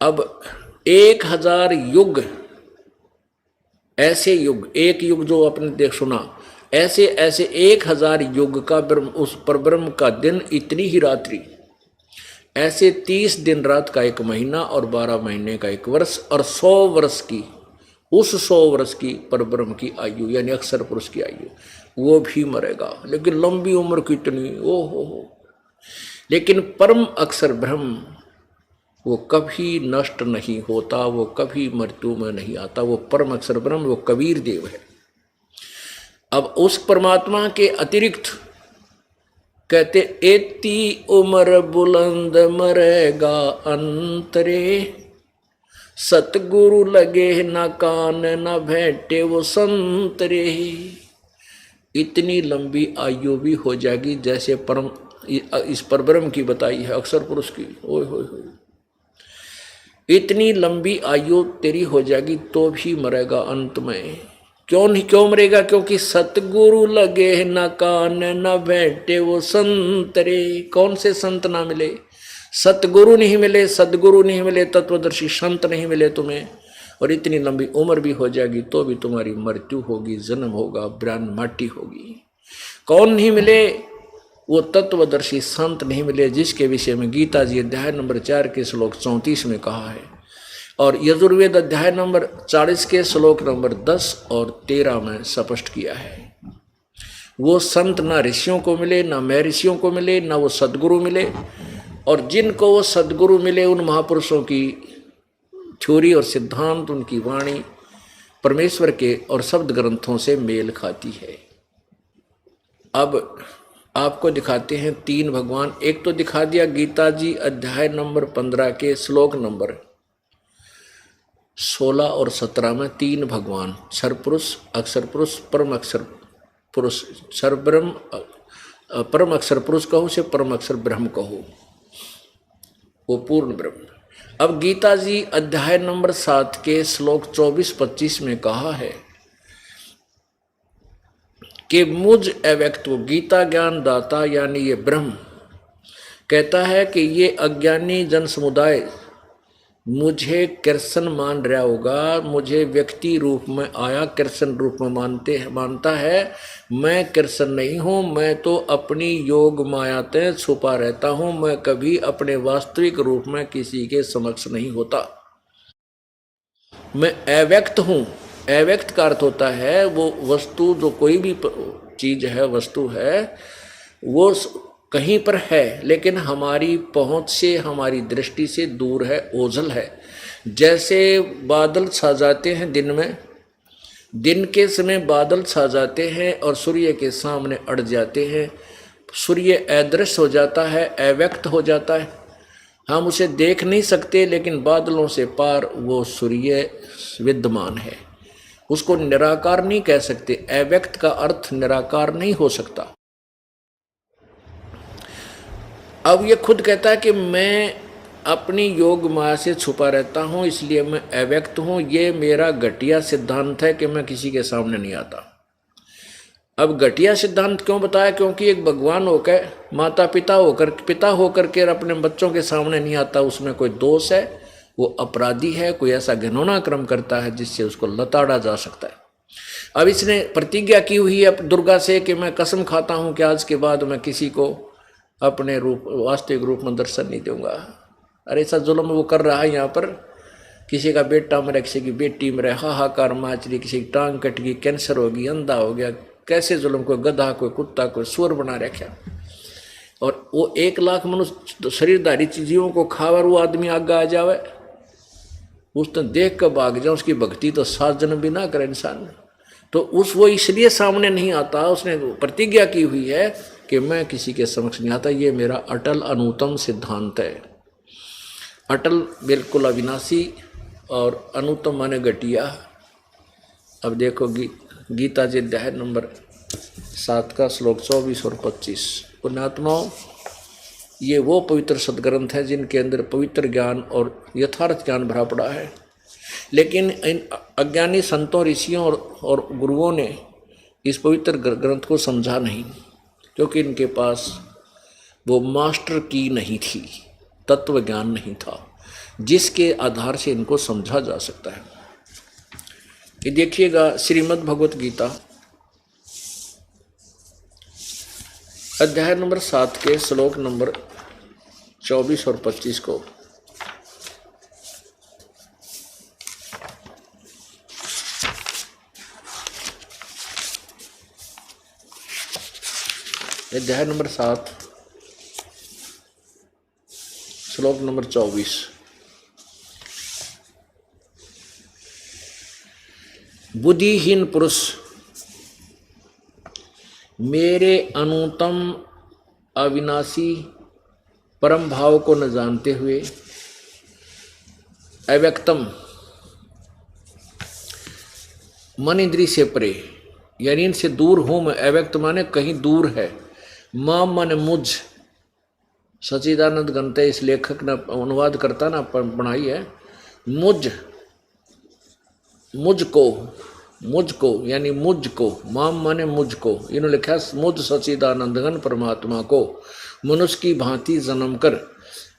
अब 1,000 युग, ऐसे युग, एक युग जो आपने देख सुना, ऐसे 1,000 युग का उस परब्रह्म का दिन इतनी ही रात्रि, ऐसे 30 दिन रात का एक महीना और 12 महीने का एक वर्ष और 100 वर्ष की, उस 100 वर्ष की परब्रह्म की आयु यानी अक्षर पुरुष की आयु, वो भी मरेगा। लेकिन लंबी उम्र कितनी, ओ हो। लेकिन परम अक्षर ब्रह्म वो कभी नष्ट नहीं होता, वो कभी मृत्यु में नहीं आता। वो परम अक्षर ब्रह्म, वो कबीर देव है। अब उस परमात्मा के अतिरिक्त कहते, एती उम्र बुलंद मरेगा अंतरे, सतगुरु लगे न कान न भेंटे वो संतरे। इतनी लंबी आयु भी हो जाएगी जैसे परम इस परब्रह्म की बताई है, अक्षर पुरुष की। ओए होए होए, इतनी लंबी आयु तेरी हो जाएगी तो भी मरेगा अंत में। क्यों मरेगा? क्योंकि सतगुरु लगे न कान न बैठे वो संतरे। कौन से संत ना मिले? सतगुरु नहीं मिले, सदगुरु नहीं मिले, तत्वदर्शी संत नहीं मिले तुम्हें, और इतनी लंबी उम्र भी हो जाएगी तो भी तुम्हारी मृत्यु होगी, जन्म होगा, ब्राह्मण माटी होगी। कौन नहीं मिले? वो तत्वदर्शी संत नहीं मिले जिसके विषय में गीता जी अध्याय नंबर 4 के श्लोक 34 में कहा है, और यजुर्वेद अध्याय नंबर 40 के श्लोक नंबर 10 और 13 में स्पष्ट किया है। वो संत ना ऋषियों को मिले, ना महर्षियों को मिले, ना वो सदगुरु मिले, और जिनको वो सदगुरु मिले उन महापुरुषों की थ्योरी और सिद्धांत, उनकी वाणी परमेश्वर के और शब्द ग्रंथों से मेल खाती है। अब आपको दिखाते हैं 3 भगवान। एक तो दिखा दिया गीता जी अध्याय नंबर 15 के श्लोक नंबर 16 और 17 में 3 भगवान, क्षर पुरुष, अक्षर पुरुष, परम अक्षर पुरुष, क्षर ब्रह्म, परम अक्षर पुरुष कहो से परम अक्षर ब्रह्म कहो, वो पूर्ण ब्रह्म। अब गीता जी अध्याय नंबर 7 के श्लोक 24-25 में कहा है कि मुझ अव्यक्त को गीता ज्ञान दाता यानी ये ब्रह्म कहता है कि ये अज्ञानी जन समुदाय मुझे कृष्ण मान रहा होगा, मुझे व्यक्ति रूप में आया कृष्ण रूप में मानता है। मैं कृष्ण नहीं हूँ, मैं तो अपनी योग माया से छुपा रहता हूँ, मैं कभी अपने वास्तविक रूप में किसी के समक्ष नहीं होता। मैं अव्यक्त हूँ। अव्यक्त का अर्थ होता है वो वस्तु, जो कोई भी चीज है, वस्तु है, वो कहीं पर है लेकिन हमारी पहुंच से, हमारी दृष्टि से दूर है, ओझल है। जैसे बादल छा जाते हैं दिन में, दिन के समय बादल छा जाते हैं और सूर्य के सामने अड़ जाते हैं, सूर्य अदृश्य हो जाता है, अव्यक्त हो जाता है, हम उसे देख नहीं सकते, लेकिन बादलों से पार वो सूर्य विद्यमान है। उसको निराकार नहीं कह सकते, अव्यक्त का अर्थ निराकार नहीं हो सकता। अब ये खुद कहता है कि मैं अपनी योग माया से छुपा रहता हूँ, इसलिए मैं अव्यक्त हूँ। ये मेरा घटिया सिद्धांत है कि मैं किसी के सामने नहीं आता। अब घटिया सिद्धांत क्यों बताया? क्योंकि एक भगवान होकर, माता पिता होकर के अपने बच्चों के सामने नहीं आता, उसमें कोई दोष है, वो अपराधी है, कोई ऐसा घिनौना कर्म करता है जिससे उसको लताड़ा जा सकता है। अब इसने प्रतिज्ञा की हुई है दुर्गा से कि मैं कसम खाता हूँ कि आज के बाद मैं किसी को अपने रूप, वास्तविक रूप में दर्शन नहीं दूंगा। अरे ऐसा जुल्म वो कर रहा है यहाँ पर, किसी का बेटा मरे, किसी की बेटी मरे, हाहाकार माच रही, किसी की टांग कट गई, कैंसर हो गई, अंधा हो गया, कैसे जुल्म, कोई गधा, कोई कुत्ता, कोई सुअर बना रखा। और वो 1 लाख मनुष्य शरीरधारी चीजों को खावर वो आदमी आगे आ जावे, उसने देख कर भाग जाए, उसकी भक्ति तो 7 जन्म भी ना करे इंसान। तो वो इसलिए सामने नहीं आता, उसने प्रतिज्ञा की हुई है कि मैं किसी के समक्ष नहीं आता। ये मेरा अटल अनुतम सिद्धांत है। अटल बिल्कुल अविनाशी और अनुतम माने घटिया। अब देखो गीता जी अध्याय नंबर 7 का श्लोक 24 और 25। पुण्यात्माओं, ये वो पवित्र सदग्रंथ है जिनके अंदर पवित्र ज्ञान और यथार्थ ज्ञान भरा पड़ा है, लेकिन इन अज्ञानी संतों, ऋषियों और गुरुओं ने इस पवित्र ग्रंथ को समझा नहीं, क्योंकि इनके पास वो मास्टर की नहीं थी, तत्व ज्ञान नहीं था जिसके आधार से इनको समझा जा सकता है। ये देखिएगा श्रीमद् भगवत गीता अध्याय नंबर 7 के श्लोक नंबर 24 और 25 को। अध्याय नंबर 7 श्लोक नंबर 24। बुद्धिहीन पुरुष मेरे अनुतम अविनाशी परम भाव को न जानते हुए अव्यक्तम मन इंद्री से परे, यानी इनसे दूर हूं मैं। अव्यक्त माने कहीं दूर है, मां माने मुझ। सच्चिदानंद गंते इस लेखक ने अनुवाद करता ना बनाई है, मुझको यानी मुझको, माम माने मुझको, इन्होंने लिखा मुझ सच्चिदानंद घन परमात्मा को मनुष्य की भांति जन्म कर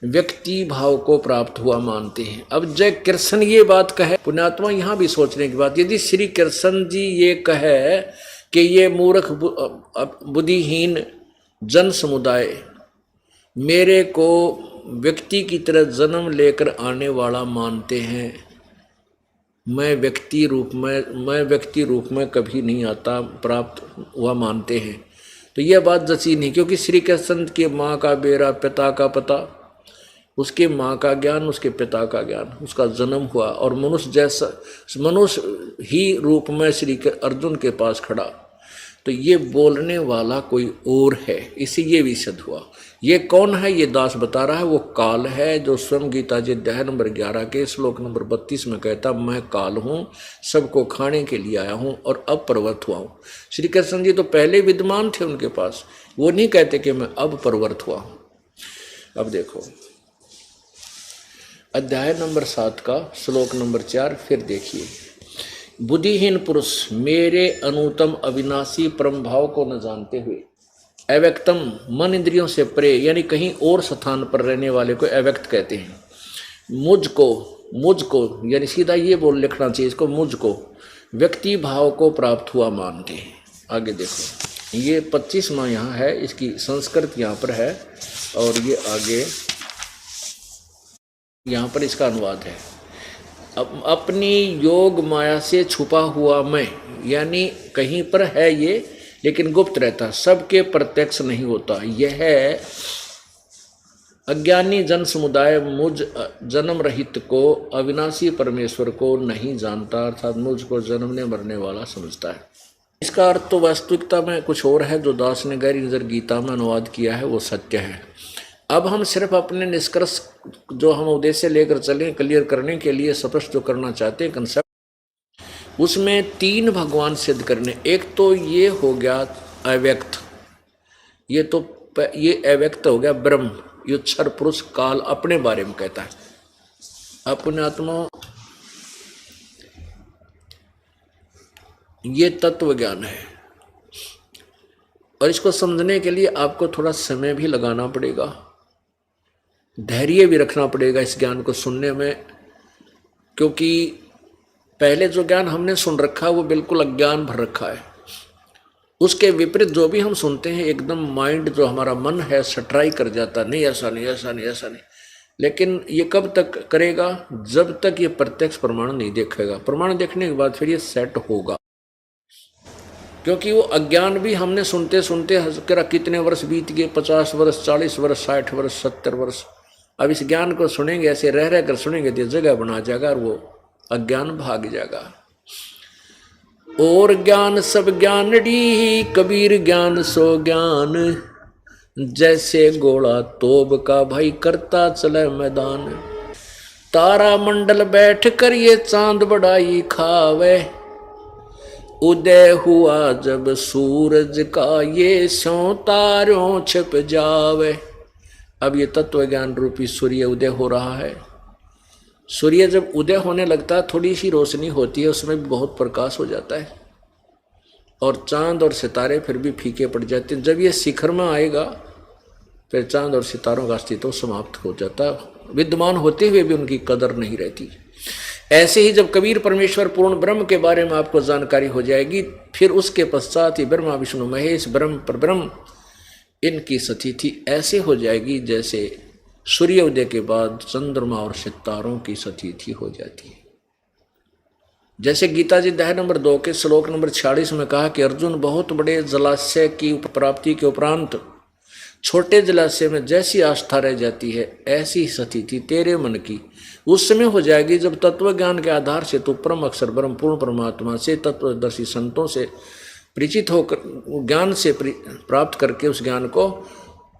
व्यक्ति भाव को प्राप्त हुआ मानते हैं। अब जय कृष्ण ये बात कहे, पुण्यात्मा यहाँ भी सोचने की बात, यदि श्री कृष्ण जी ये कहे कि ये मूर्ख बुद्धिहीन जन समुदाय मेरे को व्यक्ति की तरह जन्म लेकर आने वाला मानते हैं, मैं व्यक्ति रूप में कभी नहीं आता, प्राप्त हुआ मानते हैं, तो यह बात जची नहीं। क्योंकि श्री कृष्ण की माँ का बेरा, पिता का पता, उसके माँ का ज्ञान, उसके पिता का ज्ञान, उसका जन्म हुआ और मनुष्य ही रूप में श्री अर्जुन के पास खड़ा, तो ये बोलने वाला कोई और है, इसी ये भी सिद्ध हुआ। ये कौन है? ये दास बता रहा है, वो काल है जो स्वयं गीता जी अध्याय नंबर 11 के श्लोक नंबर 32 में कहता, मैं काल हूँ, सबको खाने के लिए आया हूँ और अब प्रवृत्त हुआ हूँ। श्री कृष्ण जी तो पहले विद्यमान थे उनके पास, वो नहीं कहते कि मैं अब प्रवृत्त हुआ हूँ। अब देखो अध्याय नंबर 7 का श्लोक नंबर 4 फिर देखिए बुद्धिहीन पुरुष मेरे अनुतम अविनाशी परम भाव को न जानते हुए अव्यक्तम मन इंद्रियों से परे यानी कहीं और स्थान पर रहने वाले को अव्यक्त कहते हैं। मुझको यानी सीधा ये बोल लिखना चाहिए इसको, मुझको व्यक्ति भाव को प्राप्त हुआ मानते हैं। आगे देखो ये 25वां यहाँ है, इसकी संस्कृत यहाँ पर है और ये आगे यहाँ पर इसका अनुवाद है। अपनी योग माया से छुपा हुआ मैं, यानी कहीं पर है ये लेकिन गुप्त रहता, सबके प्रत्यक्ष नहीं होता। यह अज्ञानी जन समुदाय मुझ जन्म रहित को अविनाशी परमेश्वर को नहीं जानता, अर्थात मुझको जन्मने मरने वाला समझता है। इसका अर्थ तो वास्तविकता में कुछ और है, जो दास ने गहरी नजर गीता में अनुवाद किया है वो सत्य है। अब हम सिर्फ अपने निष्कर्ष जो हम उद्देश्य लेकर चलें क्लियर करने के लिए स्पष्ट जो करना चाहते हैं कंसेप्ट, उसमें 3 भगवान सिद्ध करने। एक तो ये हो गया अव्यक्त, ये अव्यक्त हो गया ब्रह्म, ये क्षर पुरुष काल अपने बारे में कहता है। अपने आत्मा ये तत्व ज्ञान है और इसको समझने के लिए आपको थोड़ा समय भी लगाना पड़ेगा, धैर्य भी रखना पड़ेगा इस ज्ञान को सुनने में, क्योंकि पहले जो ज्ञान हमने सुन रखा वो बिल्कुल अज्ञान भर रखा है। उसके विपरीत जो भी हम सुनते हैं एकदम माइंड जो हमारा मन है सट्राई कर जाता, नहीं ऐसा नहीं ऐसा नहीं ऐसा नहीं। लेकिन ये कब तक करेगा? जब तक ये प्रत्यक्ष प्रमाण नहीं देखेगा। प्रमाण देखने के बाद फिर ये सेट होगा, क्योंकि वो अज्ञान भी हमने सुनते सुनते कितने वर्ष बीत गए, 50 वर्ष 40 वर्ष 60 वर्ष 70 वर्ष। अब इस ज्ञान को सुनेंगे, ऐसे रह रह कर सुनेंगे तो जगह बना जाएगा और वो अज्ञान भाग जाएगा। और ज्ञान सब ज्ञानड़ी कबीर ज्ञान सो ज्ञान, जैसे घोड़ा तोब का भाई करता चले मैदान। तारा मंडल बैठ कर ये चांद बढ़ाई खावे, उदय हुआ जब सूरज का ये सो तारों छिप जावे। अब ये तत्व ज्ञान रूपी सूर्य उदय हो रहा है। सूर्य जब उदय होने लगता है थोड़ी सी रोशनी होती है, उसमें भी बहुत प्रकाश हो जाता है और चांद और सितारे फिर भी फीके पड़ जाते हैं। जब ये शिखर में आएगा फिर चांद और सितारों का अस्तित्व समाप्त हो जाता है, विद्यमान होते हुए भी उनकी कदर नहीं रहती। ऐसे ही जब कबीर परमेश्वर पूर्ण ब्रह्म के बारे में आपको जानकारी हो जाएगी, फिर उसके पश्चात ही ब्रह्मा विष्णु महेश ब्रह्म परब्रह्म इनकी स्थिति ऐसे हो जाएगी जैसे सूर्योदय के बाद चंद्रमा और सितारों की स्थिति हो जाती है। जैसे गीता जी अध्याय नंबर 2 के श्लोक नंबर 46 में कहा कि अर्जुन, बहुत बड़े जलाशय की प्राप्ति के उपरांत छोटे जलाशय में जैसी आस्था रह जाती है, ऐसी स्थिति तेरे मन की उस समय हो जाएगी जब तत्व ज्ञान के आधार से तू परम अक्षर ब्रह्म पूर्ण परमात्मा से तत्वदर्शी संतों से परिचित होकर ज्ञान से प्राप्त करके उस ज्ञान को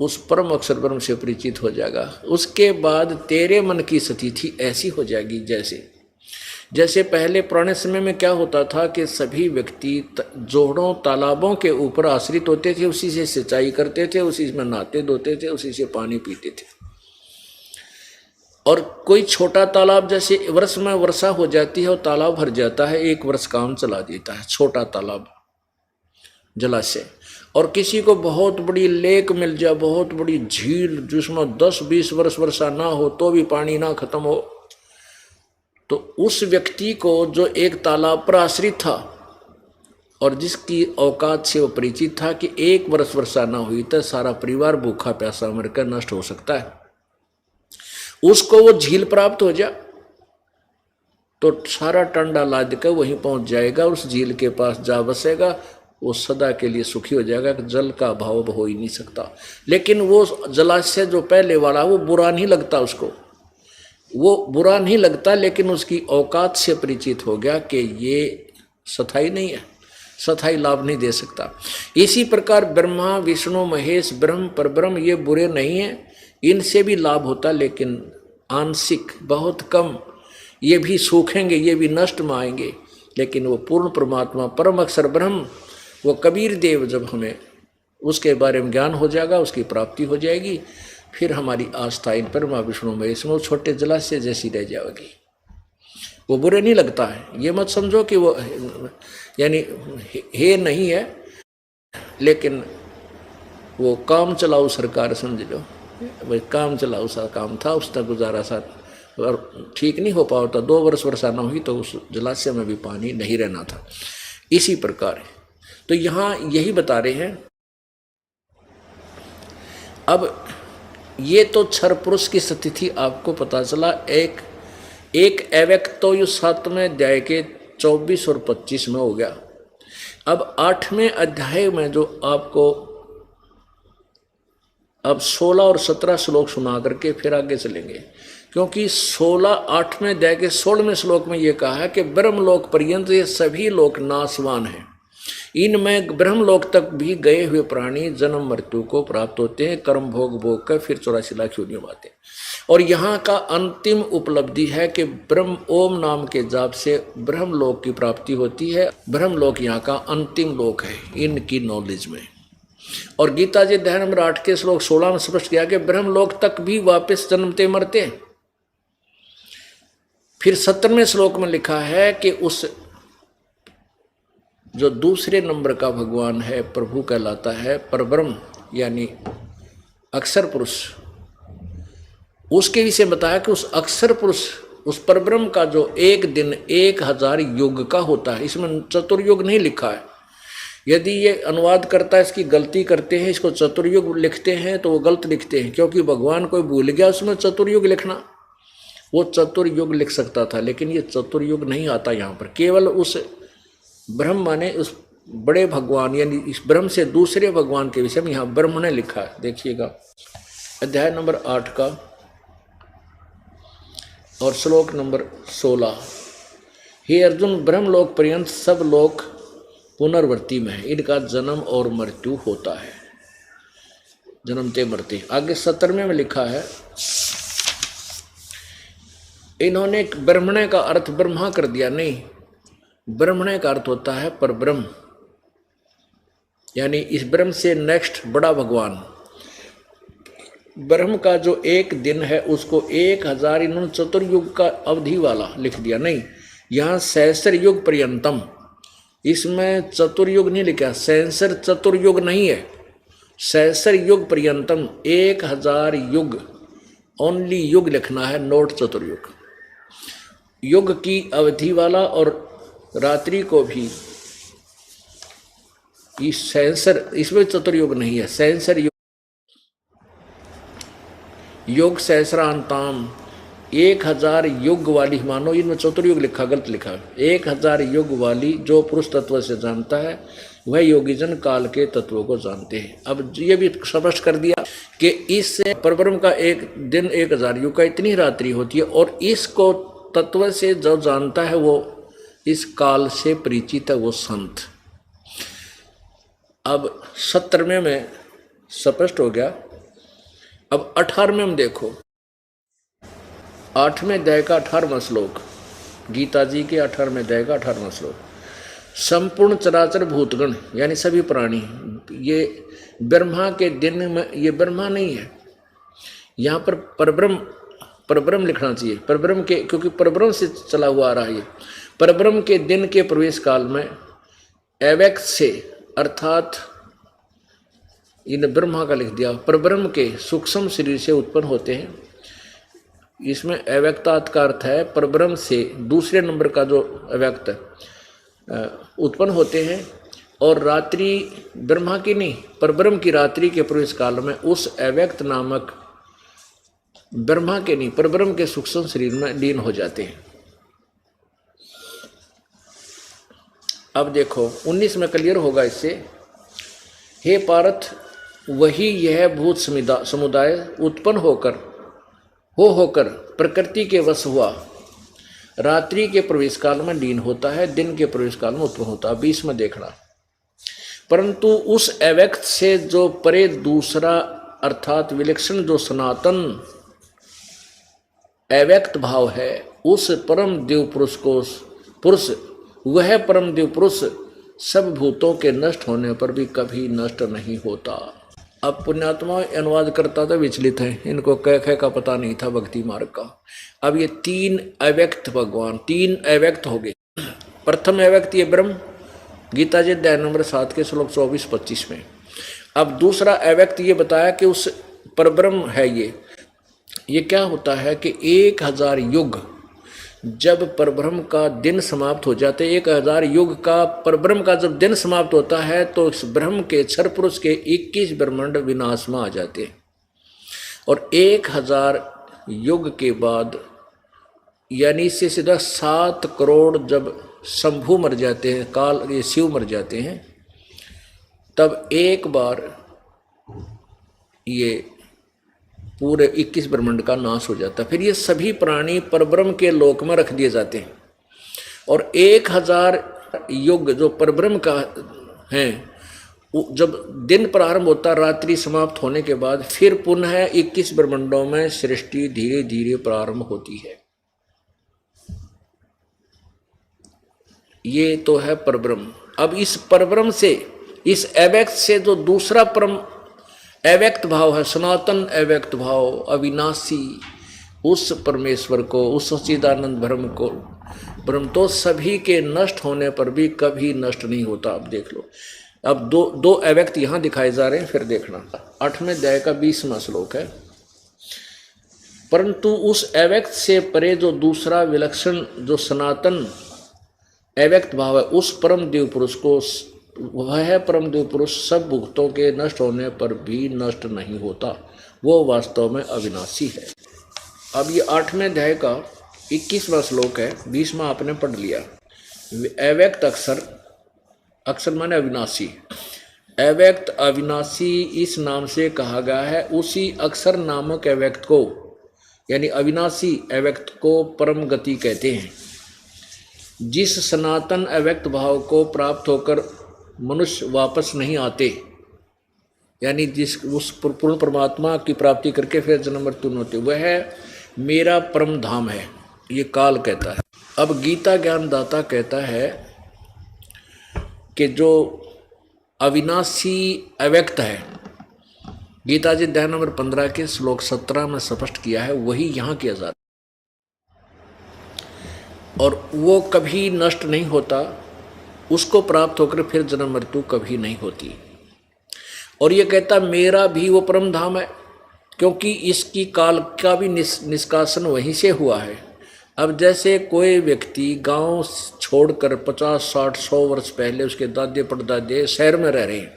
उस परम अक्षर ब्रह्म से परिचित हो जाएगा। उसके बाद तेरे मन की स्थिति ऐसी हो जाएगी जैसे पहले पुराने समय में क्या होता था कि सभी व्यक्ति जोड़ों तालाबों के ऊपर आश्रित होते थे, उसी से सिंचाई करते थे, उसी में नहाते धोते थे, उसी से पानी पीते थे। और कोई छोटा तालाब जैसे वर्ष में वर्षा हो जाती है और तालाब भर जाता है, 1 वर्ष काम चला देता है छोटा तालाब जलाशय। और किसी को बहुत बड़ी लेक मिल जाए, बहुत बड़ी झील जिसमें 10-20 वर्ष वर्षा ना हो तो भी पानी ना खत्म हो, तो उस व्यक्ति को जो एक तालाब पर आश्रित था और जिसकी औकात से वो परिचित था कि 1 वर्ष वर्षा ना हुई तो सारा परिवार भूखा प्यासा मरकर नष्ट हो सकता है, उसको वो झील प्राप्त हो जाए तो सारा टंडा लाद कर वहीं पहुंच जाएगा, उस झील के पास जा बसेगा, वो सदा के लिए सुखी हो जाएगा कि जल का अभाव हो ही नहीं सकता। लेकिन वो जलाशय जो पहले वाला वो बुरा नहीं लगता, उसको वो बुरा नहीं लगता, लेकिन उसकी औकात से परिचित हो गया कि ये स्थायी नहीं है, स्थायी लाभ नहीं दे सकता। इसी प्रकार ब्रह्मा विष्णु महेश ब्रह्म परब्रह्म ये बुरे नहीं हैं, इनसे भी लाभ होता लेकिन आंशिक, बहुत कम। ये भी सूखेंगे, ये भी नष्ट में आएंगे, लेकिन वो पूर्ण परमात्मा परम अक्षर ब्रह्म वो कबीर देव जब हमें उसके बारे में ज्ञान हो जाएगा, उसकी प्राप्ति हो जाएगी, फिर हमारी आस्था इन ब्रह्मा विष्णु महेश में छोटे जलाशय जैसी रह जाएगी। वो बुरे नहीं लगता है। ये मत समझो कि वो यानी हे नहीं है, लेकिन वो काम चलाऊ सरकार समझ लो, वही काम चलाऊ सा काम था, उसका गुजारा सा और ठीक नहीं हो पाता। 2 वर्ष वर्षा न हुई तो उस जलाशय में भी पानी नहीं रहना था। इसी प्रकार तो यहाँ यही बता रहे हैं। अब ये तो क्षर पुरुष की स्थिति आपको पता चला। एक अव्यक्त तो ये 7वें अध्याय के 24 और 25 में हो गया। अब 8वें अध्याय में जो आपको अब 16 और 17 श्लोक सुना करके फिर आगे चलेंगे, क्योंकि 8वें अध्याय के 16वें श्लोक में ये कहा है कि ब्रह्मलोक पर्यंत ये सभी लोक नाशवान हैं, इनमें ब्रह्मलोक तक भी गए हुए प्राणी जन्म मृत्यु को प्राप्त होते हैं, कर्म भोग भोग कर फिर 84 लाख योनियों में आते हैं। और यहाँ का अंतिम उपलब्धि है कि ब्रह्म ओम नाम के जाप से ब्रह्मलोक की प्राप्ति होती है। ब्रह्मलोक यहाँ का अंतिम लोक है इनकी नॉलेज में। और गीता जी अध्याय नंबर 8 के श्लोक 16 में स्पष्ट किया कि ब्रह्मलोक तक भी वापस जन्मते मरते। फिर 17वें श्लोक में लिखा है कि उस जो दूसरे नंबर का भगवान है, प्रभु कहलाता है, परब्रह्म यानी अक्षर पुरुष, उसके विषय बताया कि उस अक्षर पुरुष, उस परब्रह्म का जो एक दिन 1000 युग का होता है। इसमें चतुर्युग नहीं लिखा है। यदि ये अनुवाद करता है इसकी गलती करते हैं, इसको चतुर्युग लिखते हैं तो वो गलत लिखते हैं, क्योंकि भगवान कोई भूल गया उसमें चतुर्युग लिखना। वो चतुर्युग लिख सकता था, लेकिन ये चतुर्युग नहीं आता यहाँ पर। केवल उस ब्रह्म माने उस बड़े भगवान यानी इस ब्रह्म से दूसरे भगवान के विषय में यहाँ ब्रह्म ने लिखा है। देखिएगा अध्याय नंबर 8 का और श्लोक नंबर 16। हे अर्जुन, ब्रह्मलोक पर्यंत सब लोग पुनर्वृत्ति में है, इनका जन्म और मृत्यु होता है, जन्मते मरते। आगे 17वें में लिखा है, इन्होंने ब्रह्मणे का अर्थ ब्रह्मा कर दिया। नहीं, ब्रह्मणे का अर्थ होता है परब्रह्म, यानी इस ब्रह्म से नेक्स्ट बड़ा भगवान। ब्रह्म का जो एक दिन है उसको 1000 इन्होंने चतुर्युग का अवधि वाला लिख दिया। नहीं, यहाँ सहस्र युग पर्यंतम, इसमें चतुर्युग नहीं लिखा। सहस्र चतुर्युग नहीं है, सहस्र युग पर्यंतम 1000 युग, ओनली युग लिखना है, नोट चतुर्युग। युग की अवधि वाला और रात्रि को भी इस सहस्र, इसमें चतुर्युग नहीं है, सहस्र युग। योग सहस्रांताम 1000 युग वाली, मानो इनमें चतुर्युग लिखा, गलत लिखा। 1000 युग वाली जो पुरुष तत्व से जानता है वह योगीजन काल के तत्वों को जानते हैं। अब ये भी स्पष्ट कर दिया कि इस परब्रह्म का एक दिन 1000 युग का इतनी रात्रि होती है, और इसको तत्व से जो जानता है वो इस काल से परिचित है, वो संत। अब 17वें में स्पष्ट हो गया। अब 18वें में देखो, 8वें अध्याय का 18वां श्लोक, गीता जी के 18वें अध्याय का 18वां श्लोक। संपूर्ण चराचर भूतगण यानी सभी प्राणी, ये ब्रह्मा के दिन में, ये ब्रह्मा नहीं है, यहाँ पर परब्रह्म लिखना चाहिए। परब्रह्म के, क्योंकि परब्रह्म से चला हुआ आ रहा है ये। परब्रह्म के दिन के प्रवेश काल में अव्यक्त से, अर्थात इन ब्रह्मा का लिख दिया, परब्रह्म के सूक्ष्म शरीर से उत्पन्न होते हैं। इसमें अव्यक्तात् का अर्थ है परब्रह्म से दूसरे नंबर का जो अव्यक्त उत्पन्न होते हैं। और रात्रि ब्रह्मा की नहीं, परब्रह्म की रात्रि के प्रवेश काल में उस अव्यक्त नामक ब्रह्मा के नहीं, परब्रह्म के सूक्ष्म शरीर में लीन हो जाते हैं। अब देखो 19 में क्लियर होगा इससे। हे पार्थ, वही यह भूत समुदाय उत्पन्न होकर प्रकृति के वश हुआ, रात्रि के प्रवेश काल में लीन होता है, दिन के प्रवेश काल में उत्पन्न होता है। 20 में देखना, परंतु उस अव्यक्त से जो परे दूसरा अर्थात विलक्षण जो सनातन अव्यक्त भाव है, उस परम देव पुरुष वह परम देव पुरुष सब भूतों के नष्ट होने पर भी कभी नष्ट नहीं होता। अब पुण्यात्मा अनुवाद करता तो विचलित है, इनको कह कह का पता नहीं था भक्ति मार्ग का। अब ये तीन अव्यक्त भगवान, तीन अव्यक्त हो गए। प्रथम अव्यक्त ये ब्रह्म, गीता जी अध्याय नंबर 7 के श्लोक 24-25 में। अब दूसरा अव्यक्त ये बताया कि उस परब्रह्म है ये क्या होता है कि 1000 युग जब परब्रह्म का दिन समाप्त हो जाते, 1000 युग का परब्रह्म का जब दिन समाप्त होता है तो उस ब्रह्म के क्षर पुरुष के 21 ब्रह्मांड विनाश में आ जाते हैं। और 1000 युग के बाद यानी इससे सीधा 7 करोड़ जब शंभु मर जाते हैं, काल ये शिव मर जाते हैं, तब एक बार ये पूरे 21 ब्रह्मांड का नाश हो जाता है। फिर ये सभी प्राणी परब्रह्म के लोक में रख दिए जाते हैं। और 1000 युग जो परब्रह्म का है, जब दिन प्रारंभ होता, रात्रि समाप्त होने के बाद फिर पुनः 21 ब्रह्मांडों में सृष्टि धीरे धीरे प्रारंभ होती है। ये तो है परब्रह्म। अब इस परब्रह्म से, इस अव्यक्त से जो दूसरा परम अव्यक्त भाव है, सनातन अव्यक्त भाव, अविनाशी, उस परमेश्वर को, उस सच्चिदानंद ब्रह्म तो सभी के नष्ट होने पर भी कभी नष्ट नहीं होता। अब देख लो, अब दो अव्यक्त यहाँ दिखाए जा रहे हैं, फिर देखना 8वें अध्याय का 20वां श्लोक है। परंतु उस अव्यक्त से परे जो दूसरा विलक्षण जो सनातन अव्यक्त भाव है, उस परम देव पुरुष को, वह है परम देव पुरुष सब भुक्तों के नष्ट होने पर भी नष्ट नहीं होता, वो वास्तव में अविनाशी है। अब ये 8वें अध्याय का 21वां श्लोक है, 20वां आपने पढ़ लिया। अव्यक्त अक्षर माने अविनाशी, अव्यक्त अविनाशी इस नाम से कहा गया है। उसी अक्षर नामक अव्यक्त को यानी अविनाशी अव्यक्त को परम गति कहते हैं। जिस सनातन अव्यक्त भाव को प्राप्त होकर मनुष्य वापस नहीं आते, यानी जिस उस पूर्ण परमात्मा की प्राप्ति करके फिर जन्म मृत्यु नहीं होते, वह मेरा परम धाम है, ये काल कहता है। अब गीता ज्ञानदाता कहता है कि जो अविनाशी अव्यक्त है, गीता जी अध्याय नंबर 15 के श्लोक 17 में स्पष्ट किया है, वही यहाँ किया जाता और वो कभी नष्ट नहीं होता, उसको प्राप्त होकर फिर जन्म मृत्यु कभी नहीं होती। और ये कहता मेरा भी वो परम धाम है, क्योंकि इसकी काल का भी निष्कासन वहीं से हुआ है। अब जैसे कोई व्यक्ति गांव छोड़कर 50, 60, 100 वर्ष पहले उसके दादे परदादे शहर में रह रहे हैं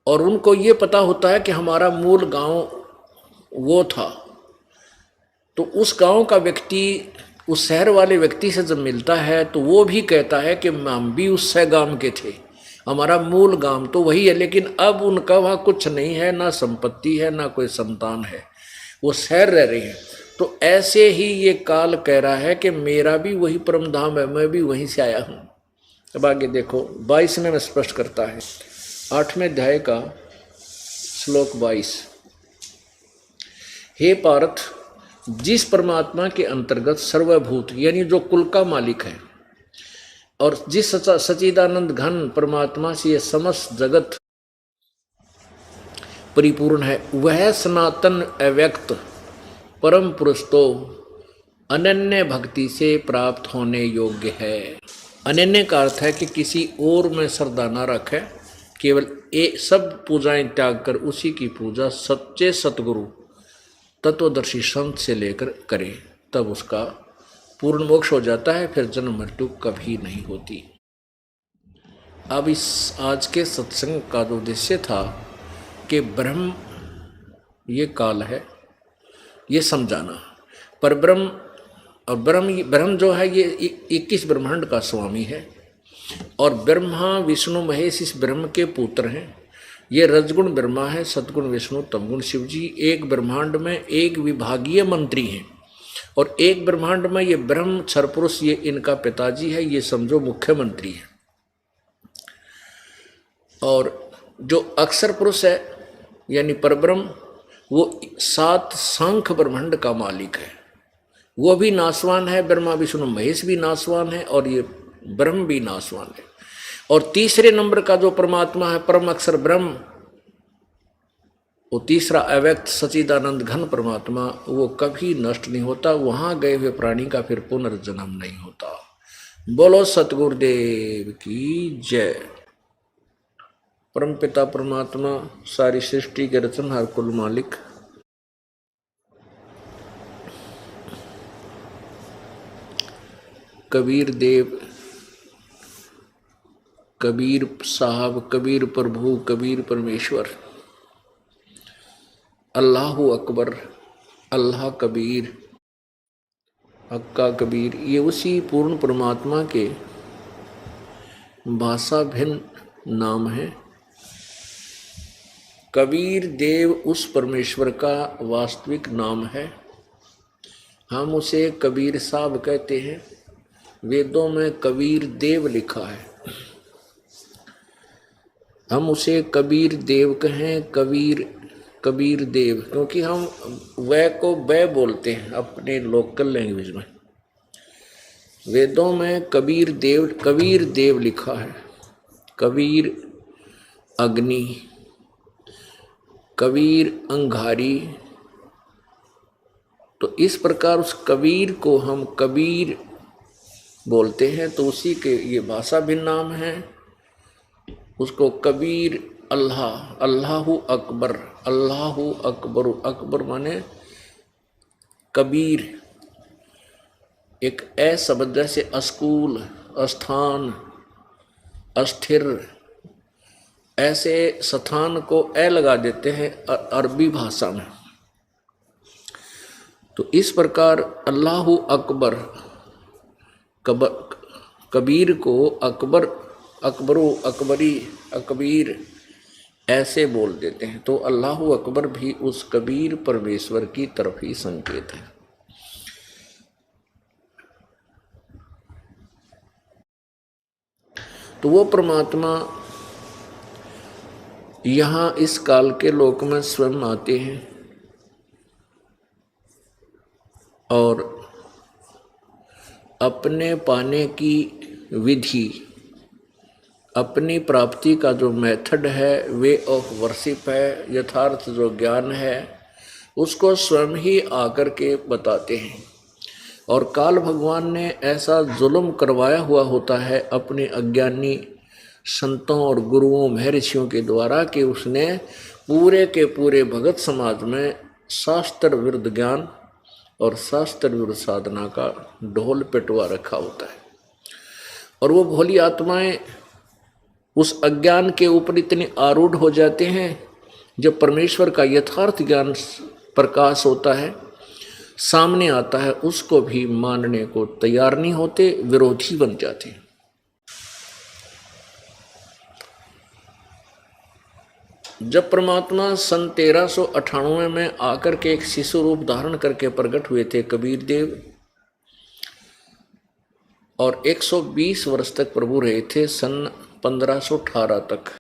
और उनको ये पता होता है कि हमारा मूल गांव वो था, तो उस गांव का व्यक्ति उस शहर वाले व्यक्ति से जब मिलता है तो वो भी कहता है कि हम भी उस गांव के थे, हमारा मूल गांव तो वही है, लेकिन अब उनका वहाँ कुछ नहीं है, ना संपत्ति है, ना कोई संतान है, वो शहर रह रहे हैं। तो ऐसे ही ये काल कह रहा है कि मेरा भी वही परम धाम है, मैं भी वहीं से आया हूँ। अब आगे देखो 22वें में स्पष्ट करता है, 8वें अध्याय का श्लोक 22। हे पार्थ, जिस परमात्मा के अंतर्गत सर्वभूत यानी जो कुल का मालिक है और जिस सच्चिदानंद घन परमात्मा से ये समस्त जगत परिपूर्ण है, वह सनातन अव्यक्त परम पुरुष तो अनन्य भक्ति से प्राप्त होने योग्य है। अनन्य का अर्थ है कि किसी और में श्रद्धा न रखे, केवल सब पूजाएं त्याग कर उसी की पूजा सच्चे सतगुरु तत्वदर्शी संत से लेकर करे, तब उसका पूर्ण मोक्ष हो जाता है, फिर जन्म मृत्यु कभी नहीं होती। अब इस आज के सत्संग का जो उद्देश्य था कि ब्रह्म ये काल है, ये समझाना। पर ब्रह्म और ब्रह्म जो है ये 21 ब्रह्मांड का स्वामी है और ब्रह्मा विष्णु महेश इस ब्रह्म के पुत्र हैं। ये रजगुण ब्रह्मा है, सतगुण विष्णु, तमगुण शिव जी। एक ब्रह्मांड में एक विभागीय मंत्री हैं और एक ब्रह्मांड में ये ब्रह्म क्षर पुरुष, ये इनका पिताजी है, ये समझो मुख्यमंत्री है। और जो अक्षर पुरुष है यानी परब्रह्म, वो 7 सांख्य ब्रह्मांड का मालिक है, वो भी नाशवान है। ब्रह्मा विष्णु महेश भी नाशवान है और ये ब्रह्म भी नाशवान है। और तीसरे नंबर का जो परमात्मा है परम अक्षर ब्रह्म, वो तीसरा अव्यक्त सच्चिदानंद घन परमात्मा, वो कभी नष्ट नहीं होता। वहां गए हुए प्राणी का फिर पुनर्जन्म नहीं होता। बोलो सतगुरुदेव की जय। परमपिता परमात्मा सारी सृष्टि के रचनहार कुल मालिक, कबीर देव, कबीर साहब, कबीर प्रभु, कबीर परमेश्वर, अल्लाहु अकबर, अल्लाह कबीर, हक्का कबीर, ये उसी पूर्ण परमात्मा के भाषा भिन्न नाम है। कबीर देव उस परमेश्वर का वास्तविक नाम है। हम उसे कबीर साहब कहते हैं। वेदों में कबीर देव लिखा है, हम उसे कबीर देव कहें, कबीर देव, क्योंकि हम वह को वह बोलते हैं अपने लोकल लैंग्वेज में। वेदों में कबीर देव लिखा है। कबीर अग्नि, कबीर अंगारी। तो इस प्रकार उस कबीर को हम कबीर बोलते हैं, तो उसी के ये भाषा भिन्न नाम है। उसको कबीर अल्लाह, अल्लाहु अकबर, अल्लाहु अकबर, अकबर माने कबीर। एक ए शब्द जैसे अस्कूल, स्थान, अस्थिर, ऐसे स्थान को ए लगा देते हैं अरबी भाषा में। तो इस प्रकार अल्लाहु अकबर, कबीर को अकबर, अकबरो, अकबरी, अकबीर ऐसे बोल देते हैं। तो अल्लाहु अकबर भी उस कबीर परमेश्वर की तरफ ही संकेत है। तो वो परमात्मा यहाँ इस काल के लोक में स्वयं आते हैं और अपने पाने की विधि, अपनी प्राप्ति का जो मेथड है, वे ऑफ वर्शिप है, यथार्थ जो ज्ञान है, उसको स्वयं ही आकर के बताते हैं। और काल भगवान ने ऐसा जुल्म करवाया हुआ होता है अपने अज्ञानी संतों और गुरुओं महर्षियों के द्वारा कि उसने पूरे के पूरे भगत समाज में शास्त्र विरुद्ध ज्ञान और शास्त्र विरुद्ध साधना का ढोल पिटवा रखा होता है। और वो भोली आत्माएं उस अज्ञान के ऊपर इतने आरूढ़ हो जाते हैं, जब परमेश्वर का यथार्थ ज्ञान प्रकाश होता है, सामने आता है, उसको भी मानने को तैयार नहीं होते, विरोधी बन जाते हैं। जब परमात्मा सन 1398 में आकर के एक शिशु रूप धारण करके प्रकट हुए थे कबीर देव, और 120 वर्ष तक प्रभु रहे थे, सन 1518 तक।